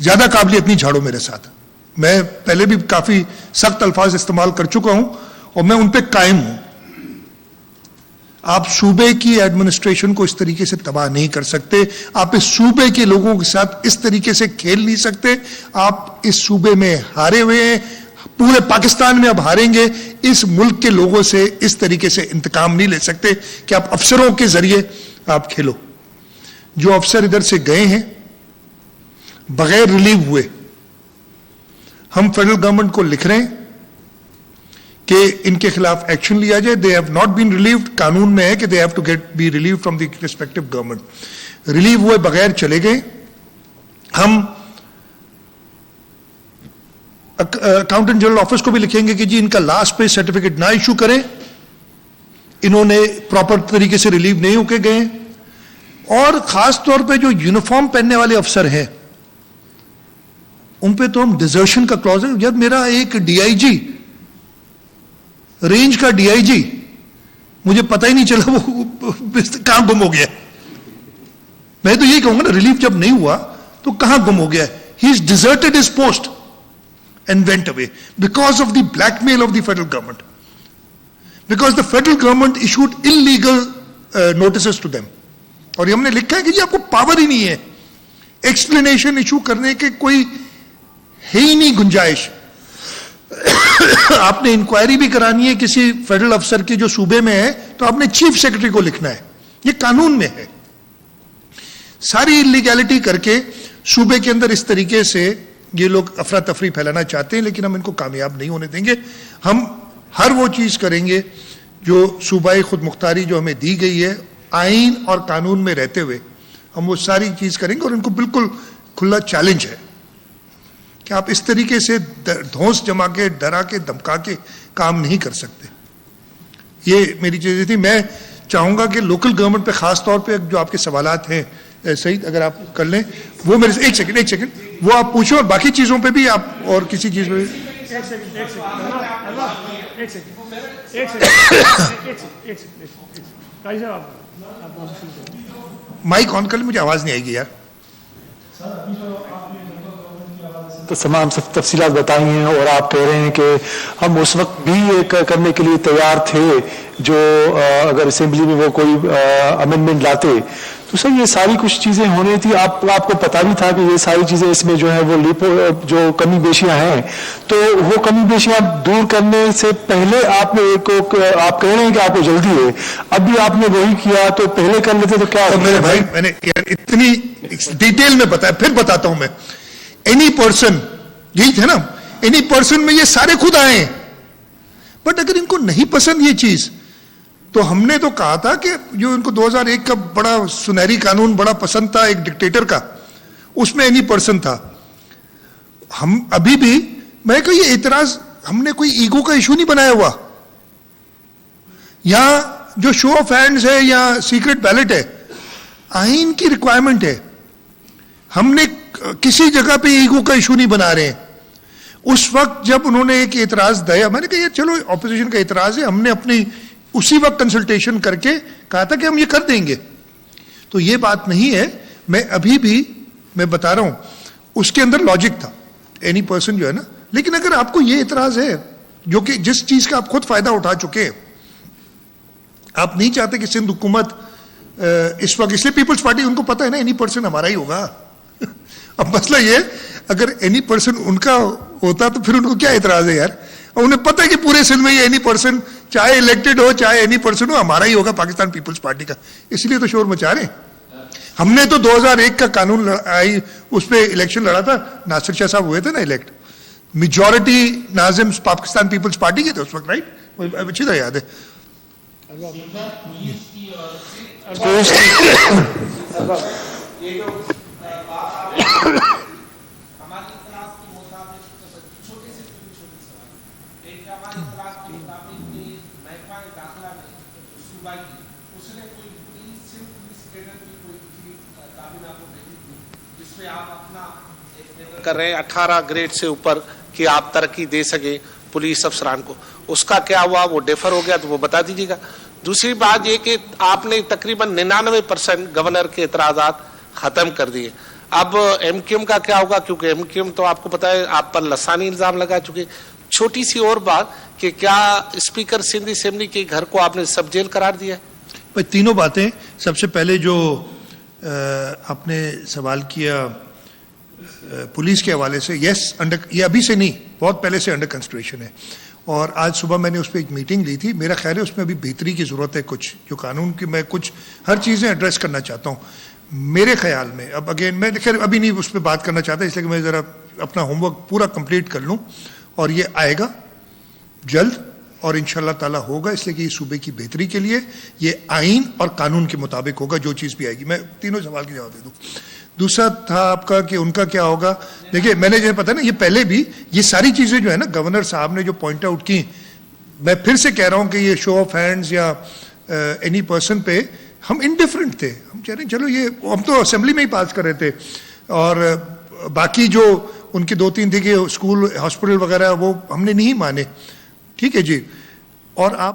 زیادہ قابلیت نہیں جھاڑو میرے ساتھ. میں پہلے بھی کافی سخت الفاظ استعمال کر چکا ہوں اور میں ان پہ قائم ہوں. آپ صوبے کی ایڈمنسٹریشن کو اس طریقے سے تباہ نہیں کر سکتے, آپ اس صوبے کے لوگوں کے ساتھ اس طریقے سے کھیل نہیں سکتے. آپ اس صوبے میں ہارے ہوئے ہیں, پورے پاکستان میں اب ہاریں گے. اس ملک کے لوگوں سے اس طریقے سے انتقام نہیں لے سکتے کہ آپ افسروں کے ذریعے آپ کھیلو. جو افسر ادھر سے گئے ہیں بغیر ریلیو ہوئے, ہم فیڈرل گورنمنٹ کو لکھ رہے ہیں کہ ان کے خلاف ایکشن لیا جائے. دے ہیو ناٹ بین ریلیوڈ, قانون میں ہے کہ they have to get be relieve from the respective government. Relieve ہوئے بغیر چلے گئے. ہم اکاؤنٹنٹ جنرل آفس کو بھی لکھیں گے کہ جی ان کا لاسٹ پے سرٹیفکیٹ نہ ایشو کریں, انہوں نے پراپر طریقے سے ریلیو نہیں ہو کے گئے. اور خاص طور پہ جو یونیفارم پہننے والے افسر ہیں ان پہ تو ہم ڈیزرشن کا کلوز ہے. جب میرا ایک ڈی آئی جی, رینج کا ڈی آئی جی, مجھے پتہ ہی نہیں چلا وہ کہاں گم ہو گیا. میں تو یہی کہوں گا نا, ریلیف جب نہیں ہوا تو کہاں گم ہو گیا. He is deserted his post and went away because of the blackmail of the federal government, because the federal government issued illegal notices to them. اور ہم نے لکھا ہے کہ جی آپ کو پاور ہی نہیں ہے ایکسپلینیشن ایشو کرنے کے, کوئی ہے ہی نہیں گنجائش. آپ نے انکوائری بھی کرانی ہے کسی فیڈرل افسر کی جو صوبے میں ہے تو آپ نے چیف سیکرٹری کو لکھنا ہے, یہ قانون میں ہے. ساری انلیگیلٹی کر کے صوبے کے اندر اس طریقے سے یہ لوگ افراتفری پھیلانا چاہتے ہیں, لیکن ہم ان کو کامیاب نہیں ہونے دیں گے. ہم ہر وہ چیز کریں گے جو صوبائی خود مختاری جو ہمیں دی گئی ہے آئین اور قانون میں رہتے ہوئے, ہم وہ ساری چیز کریں گے. اور ان کو بالکل کھلا چیلنج ہے کہ آپ اس طریقے سے دھونس جما کے, ڈرا کے, دھمکا کے کام نہیں کر سکتے. یہ میری چیزیں تھی. میں چاہوں گا کہ لوکل گورنمنٹ پہ خاص طور پہ جو آپ کے سوالات ہیں سعید اگر آپ کر لیں, وہ میرے سے ایک سیکنڈ وہ آپ پوچھیں, اور باقی چیزوں پہ بھی آپ اور کسی چیز پہ مائک آن کر لیں, مجھے آواز نہیں آئے گی یار. تو تمام تفصیلات بتائی ہیں اور آپ کہہ رہے ہیں کہ ہم اس وقت بھی یہ کرنے کے لیے تیار تھے جو اگر اسمبلی میں وہ کوئی امینڈمنٹ لاتے تو سر یہ ساری کچھ چیزیں ہونی تھی. آپ کو پتا بھی تھا کہ یہ ساری چیزیں اس میں جو ہے وہ جو کمی بیشیاں ہیں, تو وہ کمی بیشیاں دور کرنے سے پہلے آپ کہہ رہے ہیں کہ آپ کو جلدی ہے, اب بھی آپ نے وہی کیا تو پہلے کر لیتے تو کیا. میرے بھائی میں نے اتنی ڈیٹیل میں بتایا, پھر بتاتا ہوں میں. اینی پرسن, یہی تھا نا, اینی پرسن میں یہ سارے خود آئے ہیں, بٹ اگر ان کو نہیں پسند یہ چیز تو ہم نے تو کہا تھا کہ جو ان کو 2001 کا بڑا سنہری قانون بڑا پسند تھا ایک ڈکٹیٹر کا, اس میں اینی پرسن تھا. ہم ابھی بھی, میں کہ یہ اعتراض ہم نے کوئی ایگو کا ایشو نہیں بنایا ہوا, یا جو شو آف ہینڈز ہے یا سیکرٹ بیلٹ ہے, آئین کی ریکوائرمنٹ ہے. ہم نے کسی جگہ پہ ایگو کا ایشو نہیں بنا رہے ہیں. اس وقت جب انہوں نے ایک اعتراض دیا, میں نے کہا چلو اپوزیشن کا اعتراض ہے, ہم نے اپنی اسی وقت کنسلٹیشن کر کے کہا تھا کہ ہم یہ کر دیں گے. تو یہ بات نہیں ہے. میں ابھی بھی میں بتا رہا ہوں اس کے اندر لاجک تھا اینی پرسن جو ہے نا. لیکن اگر آپ کو یہ اعتراض ہے جو کہ جس چیز کا آپ خود فائدہ اٹھا چکے ہیں, آپ نہیں چاہتے کہ سندھ حکومت اس وقت, اس لیے پیپلز پارٹی ان کو پتہ ہے نا اینی پرسن ہمارا ہی ہوگا. اب مسئلہ یہ اگر اینی پرسن ان کا ہوتا تو پھر ان کو کیا اعتراض ہے یار. انہیں پتہ ہے کہ پورے سندھ میں یہ اینی پرسن چاہے الیکٹڈ ہو چاہے اینی پرسن ہو ہمارا ہی ہوگا پاکستان پیپلز پارٹی کا, اس لیے تو شور مچا رہے ہیں. ہم نے تو 2001 کا قانون آئی اس پہ الیکشن لڑا تھا, ناصر شاہ صاحب ہوئے تھے نا الیکٹ, میجورٹی ناظم پاکستان پیپلز پارٹی کے تھے اس وقت, رائٹ, اچھی طرح یاد ہے. کر رہے ہیں 18 گریڈ سے اوپر کہ آپ ترقی دے سکیں پولیس افسران کو, اس کا کیا ہوا, وہ ڈیفر ہو گیا تو وہ بتا دیجیے گا. دوسری بات یہ کہ آپ نے تقریباً 99% گورنر کے اعتراضات ختم کر دیے. اب ایم کیو ایم کا کیا ہوگا, کیونکہ ایم کیو ایم تو آپ کو پتا ہے آپ پر لسانی الزام لگا چکے. چھوٹی سی اور بات کہ کیا اسپیکر سندھ اسمبلی کے گھر کو آپ نے سب جیل قرار دیا ہے؟ تینوں باتیں. سب سے پہلے جو آپ نے سوال کیا پولیس کے حوالے سے, یس یہ ابھی سے نہیں بہت پہلے سے انڈر کنسیڈریشن ہے, اور آج صبح میں نے اس پہ ایک میٹنگ لی تھی. میرا خیال ہے اس میں ابھی بہتری کی ضرورت ہے, کچھ جو قانون کی میں کچھ ہر چیزیں ایڈریس کرنا چاہتا ہوں میرے خیال میں. اب اگین میں خیر ابھی نہیں اس پہ بات کرنا چاہتا, اس لیے کہ میں ذرا اپنا ہوم ورک پورا کمپلیٹ کر لوں, اور یہ آئے گا جلد اور انشاءاللہ تعالیٰ ہوگا, اس لیے کہ یہ صوبے کی بہتری کے لیے یہ آئین اور قانون کے مطابق ہوگا جو چیز بھی آئے گی. میں تینوں سوال کی جواب دے دوں. دوسرا تھا آپ کا کہ ان کا کیا ہوگا. دیکھیے میں نے جو پتا نا یہ پہلے بھی یہ ساری چیزیں جو ہے نا گورنر صاحب نے جو پوائنٹ آؤٹ کی, میں پھر سے کہہ رہا ہوں کہ یہ شو آف ہینڈز یا اینی پرسن پہ ہم انڈیفرنٹ تھے. ہم کہہ رہے ہیں چلو یہ ہم تو اسمبلی میں ہی پاس کر رہے تھے, اور باقی جو ان کی 2-3 تھی کہ اسکول ہاسپٹل وغیرہ وہ ہم نے نہیں مانے. ٹھیک ہے جی. اور آپ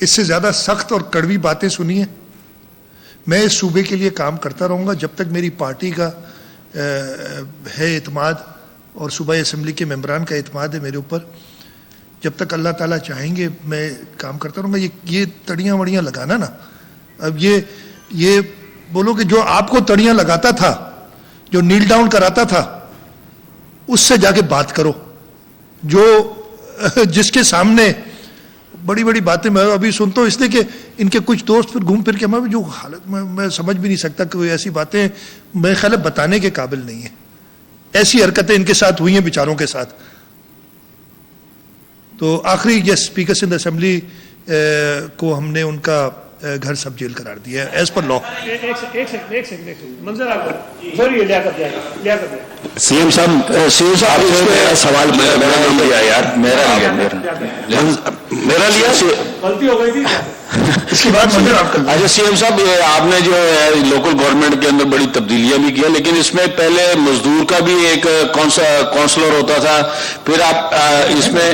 اس سے زیادہ سخت اور کڑوی باتیں سنی ہیں. میں اس صوبے کے لیے کام کرتا رہوں گا جب تک میری پارٹی کا ہے اعتماد اور صوبائی اسمبلی کے ممبران کا اعتماد ہے میرے اوپر. جب تک اللہ تعالیٰ چاہیں گے میں کام کرتا رہوں گا. یہ تڑیاں وڑیاں لگانا نا, اب یہ بولو کہ جو آپ کو تڑیاں لگاتا تھا, جو نیل ڈاؤن کراتا تھا, اس سے جا کے بات کرو. جو جس کے سامنے بڑی بڑی باتیں میں ابھی سنتا ہوں, اس لیے کہ ان کے کچھ دوست پھر گھوم پھر کے میں جو حالت میں سمجھ بھی نہیں سکتا کہ ایسی باتیں میرے خیال ہے بتانے کے قابل نہیں ہیں. ایسی حرکتیں ان کے ساتھ ہوئی ہیں بیچاروں کے ساتھ. تو آخری یس اسپیکر سندھ اسمبلی کو ہم نے ان کا گھر سب جیل قرار دیا ہے ایز پر لا. سی ایم صاحب سوال میرا نام لیا یار, میرا لیا غلطی ہو گئی تھی. اس کے بعد اچھا سی ایم صاحب آپ نے جو ہے لوکل گورنمنٹ کے اندر بڑی تبدیلیاں بھی کیا, لیکن اس میں پہلے مزدور کا بھی ایک کونسلر ہوتا تھا, پھر آپ اس میں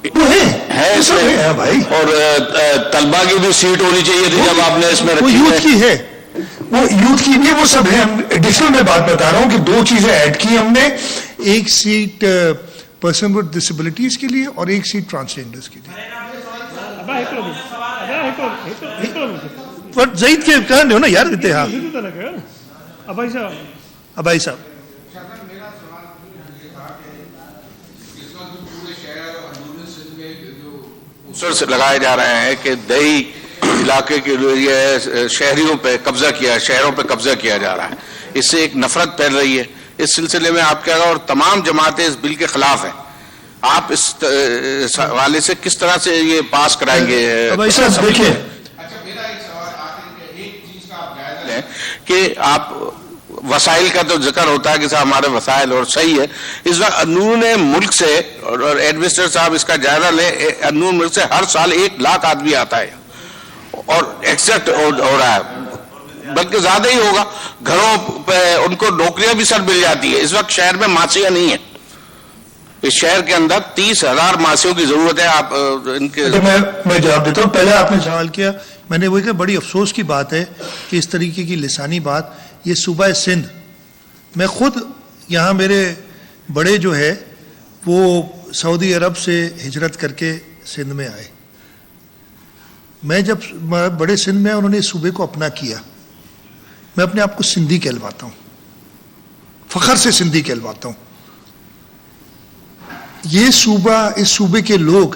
ہے اس میں بھائی, اور طلبا کی بھی سیٹ ہونی چاہیے تھی جب آپ نے اس میں وہ رکھی یوتھ کی ہے, وہ یوتھ کی بھی وہ سب ہے. ایڈیشنل میں بات بتا رہا ہوں کہ 2 چیزیں ایڈ کی ہم نے, ایک سیٹ پرسن ود ڈسیبلٹیز کے لیے اور ایک سیٹ ٹرانسجینڈرز کے لیے. پر زید کے کہنے ہو نا یار اتحاد ابائی صاحب. سے لگائے جا رہے ہیں کہ دیہی علاقے کے لیے شہریوں پہ قبضہ کیا, شہروں پہ قبضہ کیا جا رہا ہے, اس سے ایک نفرت پھیل رہی ہے. اس سلسلے میں آپ کیا, اور تمام جماعتیں اس بل کے خلاف ہیں, آپ اس حوالے سے کس طرح سے یہ پاس کرائیں گے؟ دیکھیے کہ آپ وسائل کا تو ذکر ہوتا ہے کہ صاحب ہمارے وسائل, اور صحیح ہے. اس وقت اندرون ملک سے, اور ایڈمنسٹریٹر صاحب اس کا جائزہ لیں, اندرون ملک سے ہر سال 1 لاکھ آدمی آتا ہے, اور ایکزیکٹ ہو رہا ہے، بلکہ زیادہ ہی ہوگا. گھروں پہ ان کو نوکریاں بھی سر مل جاتی ہے. اس وقت شہر میں ماسیاں نہیں ہیں. اس شہر کے اندر 30,000 ماسیوں کی ضرورت ہے. آپ ان کے میں جواب دیتا ہوں. پہلے آپ نے سوال کیا, میں نے وہی کہا بڑی افسوس کی بات ہے کہ اس طریقے کی لسانی بات, یہ صوبہ سندھ, میں خود یہاں میرے بڑے جو ہے وہ سعودی عرب سے ہجرت کر کے سندھ میں آئے. میں جب بڑے سندھ میں انہوں نے اس صوبے کو اپنا کیا, میں اپنے آپ کو سندھی کہلواتا ہوں, فخر سے سندھی کہلواتا ہوں. یہ صوبہ, اس صوبے کے لوگ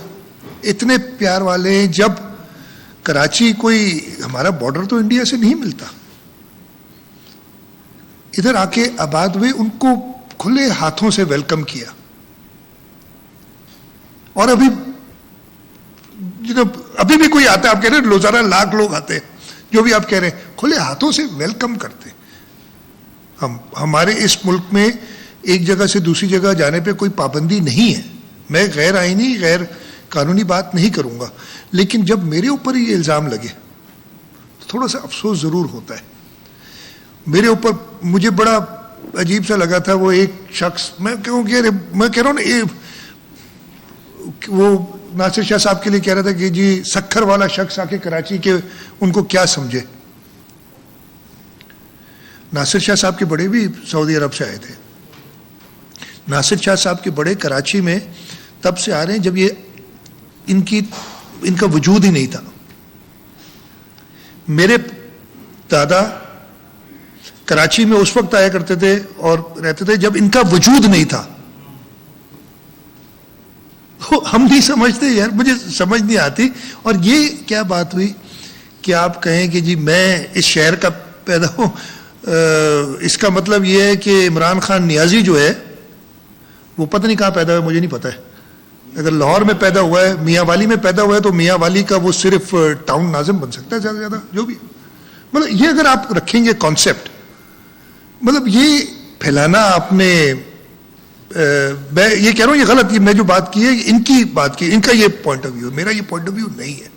اتنے پیار والے ہیں. جب کراچی, کوئی ہمارا بارڈر تو انڈیا سے نہیں ملتا, ادھر آ کے آباد ہوئے, ان کو کھلے ہاتھوں سے ویلکم کیا. اور ابھی بھی کوئی آتا ہے, آپ کہہ رہے ہیں روزانہ لاکھ لوگ آتے ہیں, جو بھی آپ کہہ رہے ہیں, کھلے ہاتھوں سے ویلکم کرتے. ہمارے اس ملک میں ایک جگہ سے دوسری جگہ جانے پہ کوئی پابندی نہیں ہے. میں غیر آئینی, غیر قانونی بات نہیں کروں گا, لیکن جب میرے اوپر یہ الزام لگے تو تھوڑا سا افسوس ضرور ہوتا ہے. میرے اوپر مجھے بڑا عجیب سا لگا تھا وہ ایک شخص, میں کہہ رہا ہوں نا, وہ ناصر شاہ صاحب کے لیے کہہ رہا تھا کہ جی سکھر والا شخص آ کے کراچی کے ان کو کیا سمجھے. ناصر شاہ صاحب کے بڑے بھی سعودی عرب سے آئے تھے. ناصر شاہ صاحب کے بڑے کراچی میں تب سے آ رہے ہیں جب یہ ان کا وجود ہی نہیں تھا. میرے دادا کراچی میں اس وقت آیا کرتے تھے اور رہتے تھے جب ان کا وجود نہیں تھا. ہم نہیں سمجھتے یار, مجھے سمجھ نہیں آتی. اور یہ کیا بات ہوئی کہ آپ کہیں کہ جی میں اس شہر کا پیدا ہوں, اس کا مطلب یہ ہے کہ عمران خان نیازی جو ہے وہ پتہ نہیں کہاں پیدا ہوا, مجھے نہیں پتہ ہے. اگر لاہور میں پیدا ہوا ہے, میاں والی میں پیدا ہوا ہے, تو میاں والی کا وہ صرف ٹاؤن ناظم بن سکتا ہے زیادہ سے زیادہ, جو بھی. مطلب یہ اگر آپ رکھیں گے کانسیپٹ, مطلب یہ پھیلانا آپ نے, میں یہ کہہ رہا ہوں یہ غلط, میں جو بات کی ہے ان کی بات کی, ان کا یہ پوائنٹ آف ویو, میرا یہ پوائنٹ آف ویو نہیں ہے.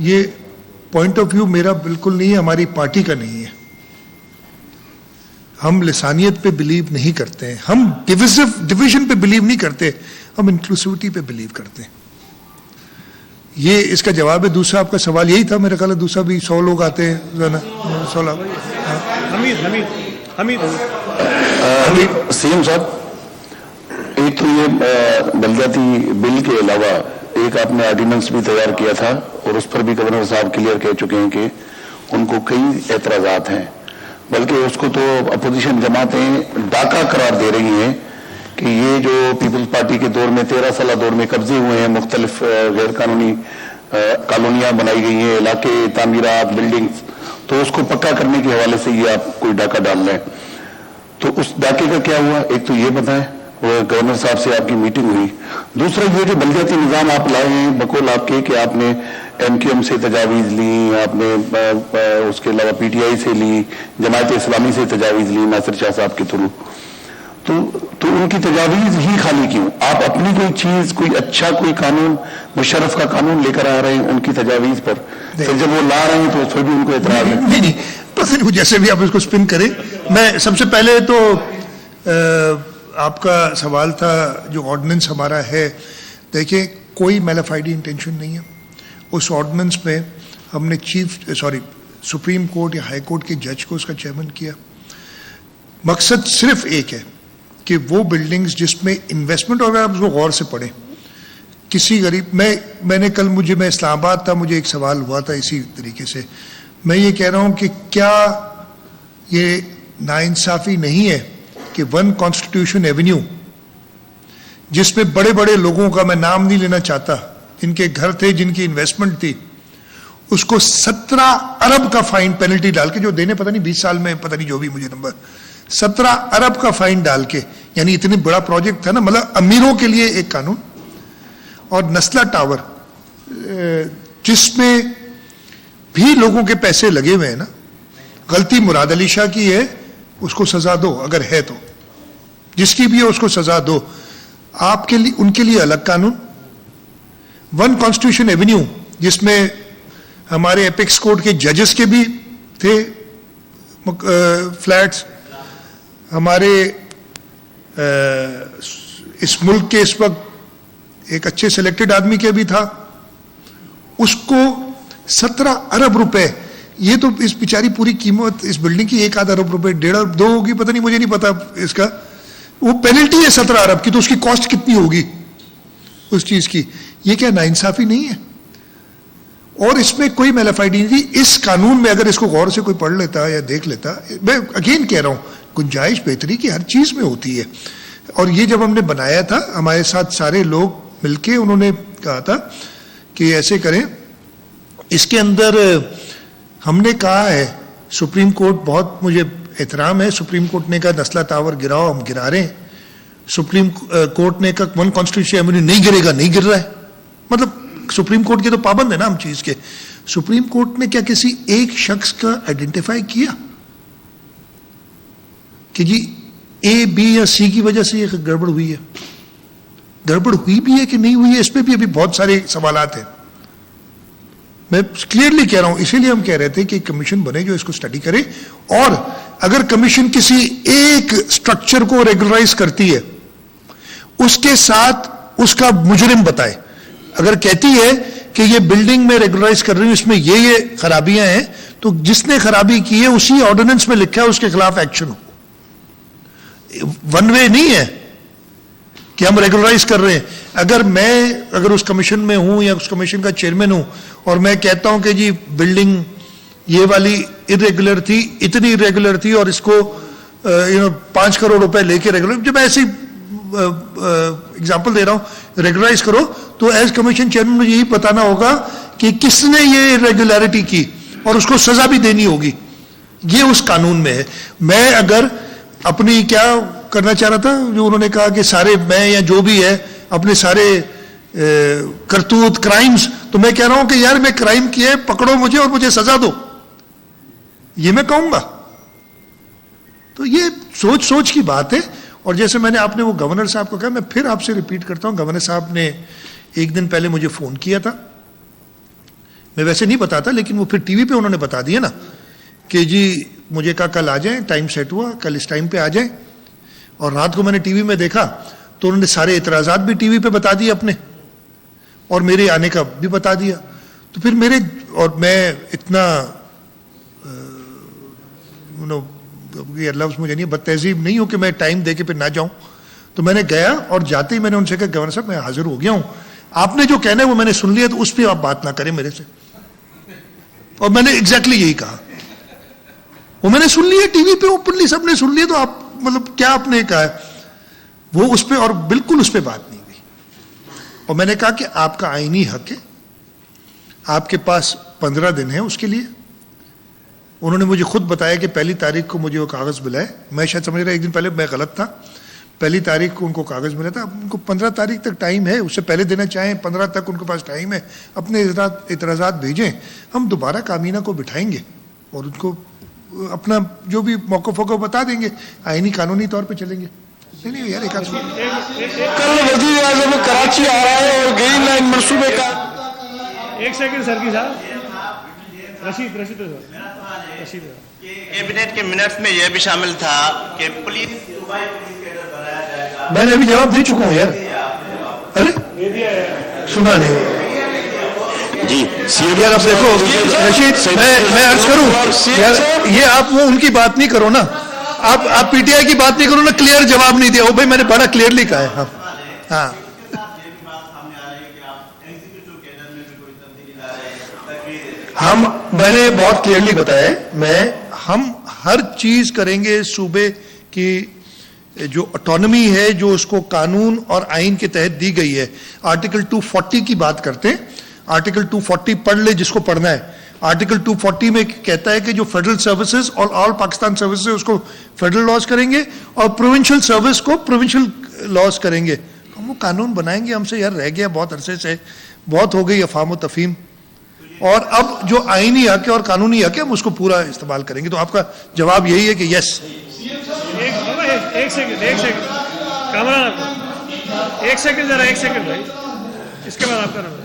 یہ پوائنٹ آف ویو میرا بالکل نہیں ہے, ہماری پارٹی کا نہیں ہے. ہم لسانیت پہ بلیو نہیں کرتے ہیں, ہم ڈویژن پہ بلیو نہیں کرتے, ہم انکلوسیوٹی پہ بلیو کرتے ہیں. یہ اس کا جواب ہے. دوسرا آپ کا سوال یہی تھا میرا خیال ہے, دوسرا بھی 100 لوگ آتے ہیں, 100 لاکھ. سیم صاحب, ایک تو یہ بلدیاتی بل کے علاوہ ایک آپ نے آرڈیننس بھی تیار کیا تھا, اور اس پر بھی گورنر صاحب کلیئر کہہ چکے ہیں کہ ان کو کئی اعتراضات ہیں, بلکہ اس کو تو اپوزیشن جماعتیں ڈاکہ قرار دے رہی ہیں کہ یہ جو پیپلز پارٹی کے دور میں 13 سالہ دور میں قبضے ہوئے ہیں, مختلف غیر قانونی کالونیاں بنائی گئی ہیں, علاقے, تعمیرات, بلڈنگز, تو اس کو پکا کرنے کے حوالے سے یہ آپ کوئی ڈاکہ ڈال رہے ہیں. تو اس ڈاکے کا کیا ہوا, ایک تو یہ بتائیں, وہ گورنر صاحب سے آپ کی میٹنگ ہوئی. دوسرا یہ جو بلدیاتی نظام آپ لائے ہیں بقول آپ کے, کہ آپ نے ایم کیو ایم سے تجاویز لی, آپ نے اس کے علاوہ پی ٹی آئی سے لی, جماعت اسلامی سے تجاویز لی ناصر شاہ صاحب کے تھرو, تو ان کی تجاویز ہی خالی کیوں؟ آپ اپنی کوئی چیز, کوئی اچھا کوئی قانون, مشرف کا قانون لے کر آ رہے ہیں ان کی تجاویز پر, پھر جب وہ لا رہے ہیں تو پھر بھی ان کو اعتراض ہے. نہیں, پتہ نہیں جیسے بھی آپ اس کو سپن کریں. میں سب سے پہلے تو آپ کا سوال تھا جو آرڈیننس ہمارا ہے, دیکھیں کوئی میلافائڈی انٹینشن نہیں ہے. اس آرڈیننس میں ہم نے سپریم کورٹ یا ہائی کورٹ کے جج کو اس کا چیئرمین کیا. مقصد صرف ایک ہے کہ وہ بلڈنگز جس میں انویسٹمنٹ, اور اگر آپ اس کو غور سے پڑھیں, کسی غریب, میں نے کل میں اسلام آباد تھا, مجھے ایک سوال ہوا تھا اسی طریقے سے. میں یہ کہہ رہا ہوں کہ کیا یہ ناانصافی نہیں ہے کہ 1 کانسٹیٹیوشن ایونیو, جس میں بڑے بڑے لوگوں کا, میں نام نہیں لینا چاہتا, جن کے گھر تھے, جن کی انویسٹمنٹ تھی, اس کو 17 ارب کا فائن پینلٹی ڈال کے, جو دینے پتہ نہیں 20 سال میں, پتہ نہیں جو بھی مجھے نمبر, 17 ارب کا فائن ڈال کے, یعنی اتنے بڑا پروجیکٹ تھا نا, مطلب امیروں کے لیے ایک قانون. اور نسلہ ٹاور جس میں بھی لوگوں کے پیسے لگے ہوئے ہیں نا, غلطی مراد علی شاہ کی ہے, اس کو سزا دو اگر ہے تو, جس کی بھی ہے اس کو سزا دو. آپ کے لیے, ان کے لیے الگ قانون. 1 کانسٹیٹیوشن ایونیو جس میں ہمارے اپیکس کورٹ کے ججز کے بھی تھے فلیٹس, ہمارے اس ملک کے اس وقت ایک اچھے سلیکٹڈ آدمی کے بھی تھا, اس کو 17 ارب روپے, یہ تو اس بیچاری پوری قیمت اس بلڈنگ کی 1 آدھ ارب روپے 1.5 2 ہوگی, پتہ نہیں, مجھے نہیں پتا اس کا, وہ پینلٹی ہے 17 ارب کی, تو اس کی کاسٹ کتنی ہوگی اس چیز کی. یہ کیا ناانصافی نہیں ہے؟ اور اس میں کوئی میلافائڈی نہیں تھی. اس قانون میں اگر اس کو غور سے کوئی پڑھ لیتا یا دیکھ لیتا, میں اگین کہہ رہا ہوں گنجائش بہتری کی ہر چیز میں ہوتی ہے. اور یہ جب ہم نے بنایا تھا ہمارے ساتھ سارے لوگ مل کے انہوں نے کہا تھا کہ ایسے کریں, اس کے اندر ہم نے کہا ہے, سپریم کورٹ بہت مجھے احترام ہے, سپریم کورٹ نے کہا نسلہ ٹاور گراؤ, ہم گرا رہے ہیں. سپریم کورٹ نے کہا ون کانسٹیٹیوشن امینڈمنٹ نہیں گرے گا, نہیں گر رہا ہے. مطلب سپریم کورٹ کے تو پابند ہے نا ہم چیز کے. سپریم کورٹ نے کیا کسی ایک شخص کا آئیڈینٹیفائی کیا کہ جی اے بی یا سی کی وجہ سے یہ گڑبڑ ہوئی ہے؟ گڑبڑ ہوئی بھی ہے کہ نہیں ہوئی ہے, اس پہ بھی ابھی بہت سارے سوالات ہیں. میں کلیئرلی کہہ رہا ہوں, اسی لیے ہم کہہ رہے تھے کہ ایک کمیشن بنے جو اس کو اسٹڈی کرے, اور اگر کمیشن کسی ایک اسٹرکچر کو ریگولرائز کرتی ہے اس کے ساتھ اس کا مجرم بتائے. اگر کہتی ہے کہ یہ بلڈنگ میں ریگولرائز کر رہی ہوں, اس میں یہ خرابیاں ہیں, تو جس نے خرابی کی ہے اسی آرڈیننس میں لکھا ہے اس کے خلاف ایکشن ہو. ون وے نہیں ہے کہ ہم ریگولرائز کر رہے ہیں. اگر اس کمیشن میں ہوں یا اس کمیشن کا چیئرمین ہوں اور میں کہتا ہوں کہ جی بلڈنگ یہ والی ارریگولر تھی, اتنی ارریگولر تھی, اور اس کو 5 کروڑ روپے لے کے ریگولر, جب ایسی اگزامپل دے رہا ہوں, ریگولرائز کرو, تو ایز کمیشن چیئرمین مجھے یہی بتانا ہوگا کہ کس نے یہ ریگولیرٹی کی اور اس کو سزا بھی دینی ہوگی. یہ اس قانون میں ہے. میں اگر اپنی کیا کرنا چاہ رہا تھا, جو انہوں نے کہا کہ سارے میں یا جو بھی ہے اپنے سارے کرتوت کرائمز, تو میں کہہ رہا ہوں کہ یار میں کرائم کیے, پکڑو مجھے اور مجھے سزا دو, یہ میں کہوں گا. تو یہ سوچ کی بات ہے. اور جیسے میں نے آپ نے وہ گورنر صاحب کو کہا, میں پھر آپ سے ریپیٹ کرتا ہوں, گورنر صاحب نے ایک دن پہلے مجھے فون کیا تھا, میں ویسے نہیں بتاتا, لیکن وہ پھر ٹی وی پہ انہوں نے بتا دیا نا کہ جی مجھے کہا کل آ جائیں, ٹائم سیٹ ہوا, کل اس ٹائم پہ آ جائیں. اور رات کو میں نے ٹی وی میں دیکھا تو انہوں نے سارے اعتراضات بھی ٹی وی پہ بتا دیے اپنے, اور میرے آنے کا بھی بتا دیا. تو پھر اور میں اتنا یہ لفظ مجھے نہیں, بد تہذیب نہیں ہوں کہ میں ٹائم دے کے پھر نہ جاؤں. تو میں نے گیا اور جاتے ہی میں نے ان سے کہا گورنر صاحب میں حاضر ہو گیا ہوں, آپ نے جو کہنا ہے وہ میں نے سن لیا, تو اس پہ آپ بات نہ کریں میرے سے. اور میں نے ایگزیکٹلی یہی کہا, وہ میں نے سن لیا ٹی وی پہ اوپنلی, سب نے سن لیا, تو آپ مطلب کیا آپ نے کہا ہے وہ اس پہ, اور بالکل اس پہ بات نہیں ہوئی. اور میں نے کہا کہ آپ کا آئینی حق ہے, آپ کے پاس 15 دن ہیں اس کے لیے. انہوں نے مجھے خود بتایا کہ 1 تاریخ کو مجھے وہ کاغذ ملا ہے, میں شاید سمجھ رہا ایک دن پہلے میں غلط تھا, 1 تاریخ کو ان کو کاغذ ملا تھا. ان کو 15 تاریخ تک ٹائم ہے, اس سے پہلے دینا چاہیں 15 تک ان کے پاس ٹائم ہے, اپنے اعتراضات بھیجیں, ہم دوبارہ کابینہ کو بٹھائیں گے اور ان کو اپنا جو بھی موقف ہوگا بتا دیں گے, آئینی قانونی طور پہ چلیں گے. نہیں یار, ایک کل وزیر اعظم کراچی آ رہا ہے اور گرین لائن منصوبے کا. ایک سیکنڈ سر کی صاحب, رشید کیبنٹ کے منٹس میں یہ بھی شامل تھا کہ پولیس میں نے ابھی جواب دے چکا ہوں یار. ارے سنا نہیں جی یار, آپ دیکھو رشید, میں عرض کروں یار, یہ آپ وہ ان کی بات نہیں کرو نا, آپ پی ٹی آئی کی بات نہیں کرو نا, کلیئر جواب نہیں دیا. وہ بھائی میں نے بڑا کلیئرلی کہا ہے. ہاں میں نے بہت کلیئرلی بتایا ہے, ہم ہر چیز کریں گے. صوبے کی جو اٹانومی ہے, جو اس کو قانون اور آئین کے تحت دی گئی ہے, آرٹیکل 240 کی بات کرتے ہیں. آرٹیکل 240 پڑھ لے جس کو پڑھنا ہے. آرٹیکل 240 میں کہتا ہے کہ جو فیڈرل سروسز اور آل پاکستان سروسز اس کو فیڈرل لاز کریں گے, اور پروونشل سروس کو پروونشل لاز کریں گے. ہم وہ قانون بنائیں گے. ہم سے یار رہ گیا بہت عرصے سے, بہت ہو گئی افہام و تفہیم, اور اب جو آئینی حق ہے اور قانونی حق ہے ہم اس کو پورا استعمال کریں گے. تو آپ کا جواب یہی ہے کہ یس. ایک سیکنڈ کامران, ایک سیکنڈ ذرا, ایک سیکنڈ بھائی, اس کے بعد آپ کا نمبر.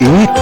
1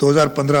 2015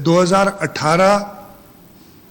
2018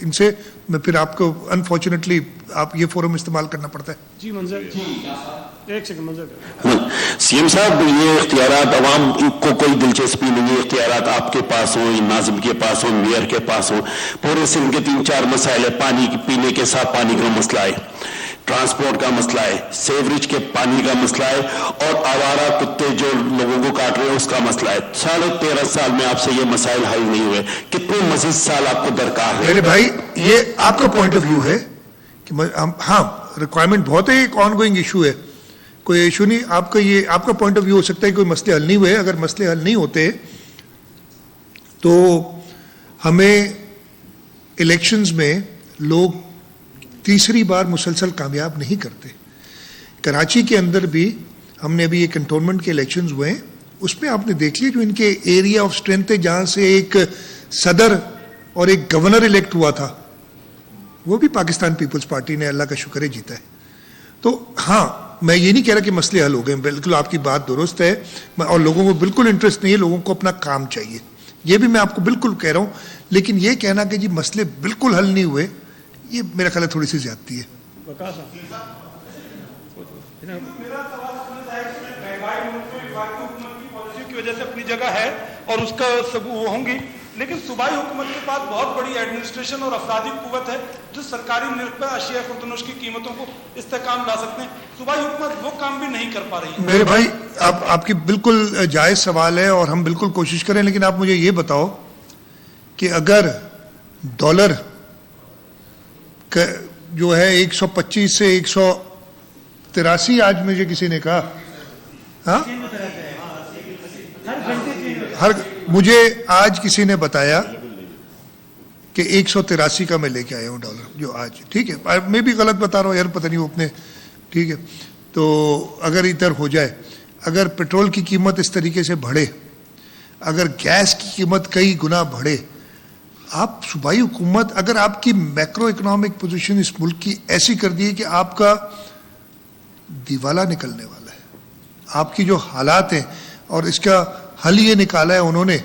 ان سے میں پھر آپ کو انفارچونیٹلی آپ یہ فورم استعمال کرنا پڑتا ہے. جی منظر ایک سیکنڈ منظر. سی ایم صاحب یہ اختیارات عوام کو کوئی دلچسپی نہیں ہے, اختیارات آپ کے پاس ہوں, ناظم کے پاس ہوں, میئر کے پاس ہوں, پورے سندھ کے 3-4 مسائل ہے, پانی پینے کے صاف پانی کا مسئلہ ہے, ٹرانسپورٹ کا مسئلہ ہے, سیوریج کے پانی کا مسئلہ ہے, اور آوارہ کتے جو لوگوں کو کاٹ رہے ہیں اس کا مسئلہ ہے. 13.5 سال میں آپ سے یہ مسائل حل نہیں ہوئے, کتنے مزید سال آپ کو درکار ہے؟ میرے بھائی یہ آپ کا پوائنٹ آف ویو ہے کہ ہاں ریکوائرمنٹ بہت ہے, ایک آن گوئنگ ایشو ہے, کوئی ایشو نہیں. آپ کا یہ آپ کا پوائنٹ آف ویو ہو سکتا ہے کوئی مسئلے حل نہیں ہوئے. اگر مسئلے حل نہیں ہوتے تو ہمیں الیکشنز میں لوگ تیسری بار مسلسل کامیاب نہیں کرتے. کراچی کے اندر بھی ہم نے ابھی یہ کنٹونمنٹ کے الیکشنز ہوئے ہیں, اس میں آپ نے دیکھ لیا جو ان کے ایریا آف اسٹرینتھ ہے, جہاں سے ایک صدر اور ایک گورنر الیکٹ ہوا تھا, وہ بھی پاکستان پیپلز پارٹی نے اللہ کا شکر ہے جیتا ہے. تو ہاں میں یہ نہیں کہہ رہا کہ مسئلے حل ہو گئے, بالکل آپ کی بات درست ہے, اور لوگوں کو بالکل انٹرسٹ نہیں ہے, لوگوں کو اپنا کام چاہیے, یہ بھی میں آپ کو بالکل کہہ رہا ہوں. لیکن یہ کہنا کہ جی مسئلے بالکل حل نہیں ہوئے, یہ میرا خیال ہے تھوڑی سی زیادتی ہے. کی وجہ سے اپنی جگہ ہے اور اس کا وہ ہوں گی, لیکن صوبائی حکومت کے پاس بہت بڑی ایڈمنسٹریشن اور افرادی قوت ہے جو سرکاری نرخ پہ اشیاء خوردنوش کی قیمتوں کو استحکام لا سکتے ہیں. صوبائی حکومت وہ کام بھی نہیں کر پا رہی ہے. میرے بھائی آپ کی بالکل جائز سوال ہے اور ہم بالکل کوشش کریں, لیکن آپ مجھے یہ بتاؤ کہ اگر ڈالر جو ہے 125 سے 183 آج مجھے کسی نے کہا, ہاں مجھے آج کسی نے بتایا کہ 183 کا میں لے کے آیا ہوں ڈالر جو آج, ٹھیک ہے میں بھی غلط بتا رہا ہوں یار, پتہ نہیں وہ اپنے, ٹھیک ہے. تو اگر ادھر ہو جائے, اگر پیٹرول کی قیمت اس طریقے سے بڑھے, اگر گیس کی قیمت کئی گنا بڑھے, آپ صوبائی حکومت اگر آپ کی میکرو اکنامک پوزیشن اس ملک کی ایسی کر دی ہے کہ آپ کا دیوالا نکلنے والا ہے, آپ کی جو حالات ہیں, اور اس کا حل یہ نکالا ہے انہوں نے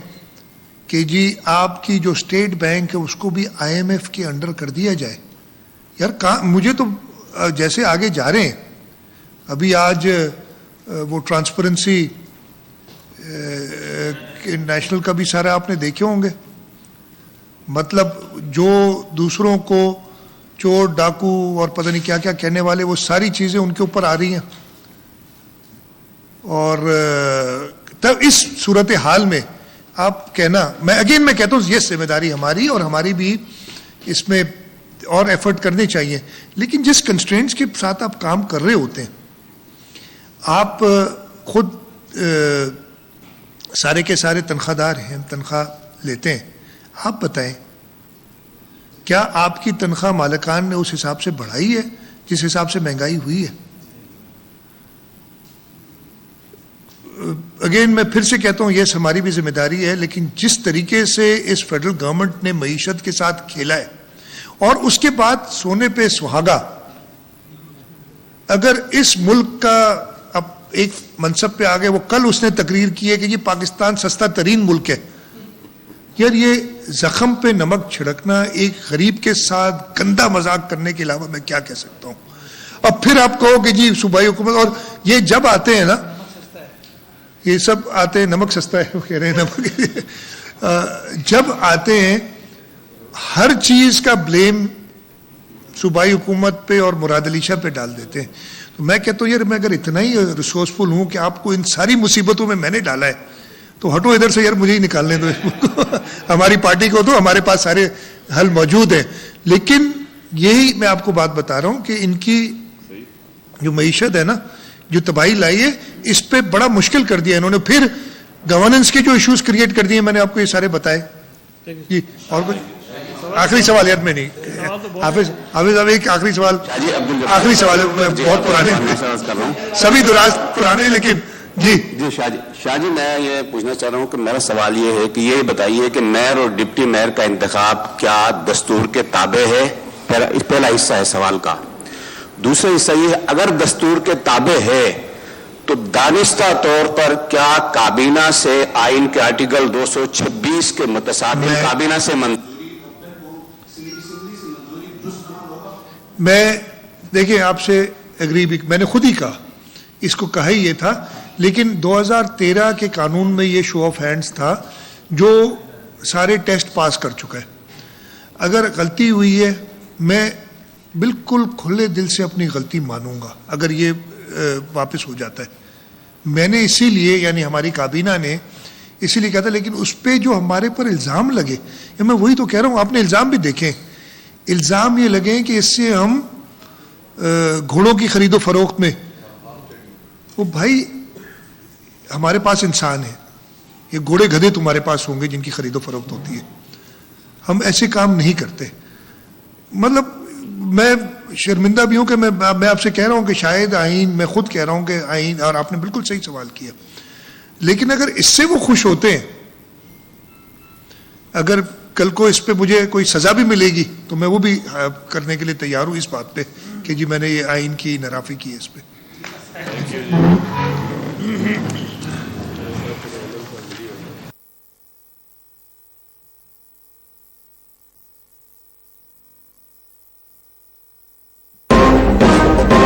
کہ جی آپ کی جو اسٹیٹ بینک ہے اس کو بھی IMF کے انڈر کر دیا جائے. یار مجھے تو جیسے آگے جا رہے ہیں, ابھی آج وہ ٹرانسپیرنسی نیشنل کا بھی سارا آپ نے دیکھے ہوں گے, مطلب جو دوسروں کو چور ڈاکو اور پتہ نہیں کیا کیا کہنے والے, وہ ساری چیزیں ان کے اوپر آ رہی ہیں. اور تب اس صورتحال میں آپ کہنا, میں کہتا ہوں یہ ذمہ داری ہماری اور ہماری بھی اس میں اور ایفرٹ کرنے چاہیے, لیکن جس کنسٹرینٹس کے ساتھ آپ کام کر رہے ہوتے ہیں, آپ خود سارے کے سارے تنخواہ دار ہیں, تنخواہ لیتے ہیں, آپ بتائیں کیا آپ کی تنخواہ مالکان نے اس حساب سے بڑھائی ہے جس حساب سے مہنگائی ہوئی ہے؟ اگین میں پھر سے کہتا ہوں یہ ہماری بھی ذمہ داری ہے, لیکن جس طریقے سے اس فیڈرل گورنمنٹ نے معیشت کے ساتھ کھیلا ہے, اور اس کے بعد سونے پہ سہاگا, اگر اس ملک کا اب ایک منصب پہ آگے, وہ کل اس نے تقریر کی ہے کہ یہ پاکستان سستا ترین ملک ہے. یار یہ زخم پہ نمک چھڑکنا, ایک غریب کے ساتھ گندا مذاق کرنے کے علاوہ میں کیا کہہ سکتا ہوں. اب پھر آپ کہو کہ جی صوبائی حکومت, اور یہ جب آتے ہیں نا, یہ سب آتے ہیں, نمک سستا ہے وہ کہہ رہے ہیں, نمک جب آتے ہیں ہر چیز کا بلیم صوبائی حکومت پہ اور مراد علی شاہ پہ ڈال دیتے ہیں. تو میں کہتا ہوں یار میں اگر اتنا ہی ریسورسفل ہوں کہ آپ کو ان ساری مصیبتوں میں نے ڈالا ہے, تو ہٹو ادھر سے یار, مجھے ہی نکالنے دو ہماری پارٹی کو, تو ہمارے پاس سارے حل موجود ہیں. لیکن یہی میں آپ کو بات بتا رہا ہوں کہ ان کی جو معیشت ہے نا, جو تباہی لائی ہے, اس پہ بڑا مشکل کر دیا انہوں نے. پھر گورننس کے جو ایشوز کریٹ کر دیے, میں نے آپ کو یہ سارے بتائے. جی اور کچھ آخری سوال یار, میں نہیں حافظ صاحب ایک آخری سوال, آخری سوال ہے, بہت پرانے سبھی دراز پرانے, لیکن جی شاہ جی میں یہ پوچھنا چاہ رہا ہوں کہ میرا سوال یہ ہے کہ یہ بتائیے کہ میئر اور ڈپٹی میئر کا انتخاب کیا دستور کے تابع ہے؟ پہلا حصہ ہے سوال کا. دوسرا حصہ یہ ہے اگر دستور کے تابع ہے تو دانستہ طور پر کیا کابینہ سے آئین کے آرٹیکل 226 کے متصادم کابینہ سے میں دیکھیں آپ سے ایگری بھی میں نے خود ہی کہا اس کو کہا ہی یہ تھا لیکن 2013 کے قانون میں یہ شو آف ہینڈز تھا جو سارے ٹیسٹ پاس کر چکا ہے. اگر غلطی ہوئی ہے میں بالکل کھلے دل سے اپنی غلطی مانوں گا اگر یہ واپس ہو جاتا ہے. میں نے اسی لیے یعنی ہماری کابینہ نے اسی لیے کہا تھا لیکن اس پہ جو ہمارے پر الزام لگے میں وہی تو کہہ رہا ہوں آپ نے الزام بھی دیکھیں. الزام یہ لگے کہ اس سے ہم گھوڑوں کی خرید و فروخت میں وہ بھائی ہمارے پاس انسان ہے یہ گھوڑے گدھے تمہارے پاس ہوں گے جن کی خرید و فروخت ہوتی ہے. ہم ایسے کام نہیں کرتے. مطلب میں شرمندہ بھی ہوں کہ میں آپ سے کہہ رہا ہوں کہ شاید آئین میں خود کہہ رہا ہوں کہ آئین اور آپ نے بالکل صحیح سوال کیا لیکن اگر اس سے وہ خوش ہوتے ہیں اگر کل کو اس پہ مجھے کوئی سزا بھی ملے گی تو میں وہ بھی کرنے کے لیے تیار ہوں اس بات پہ کہ جی میں نے یہ آئین کی نافی کی ہے اس پہ.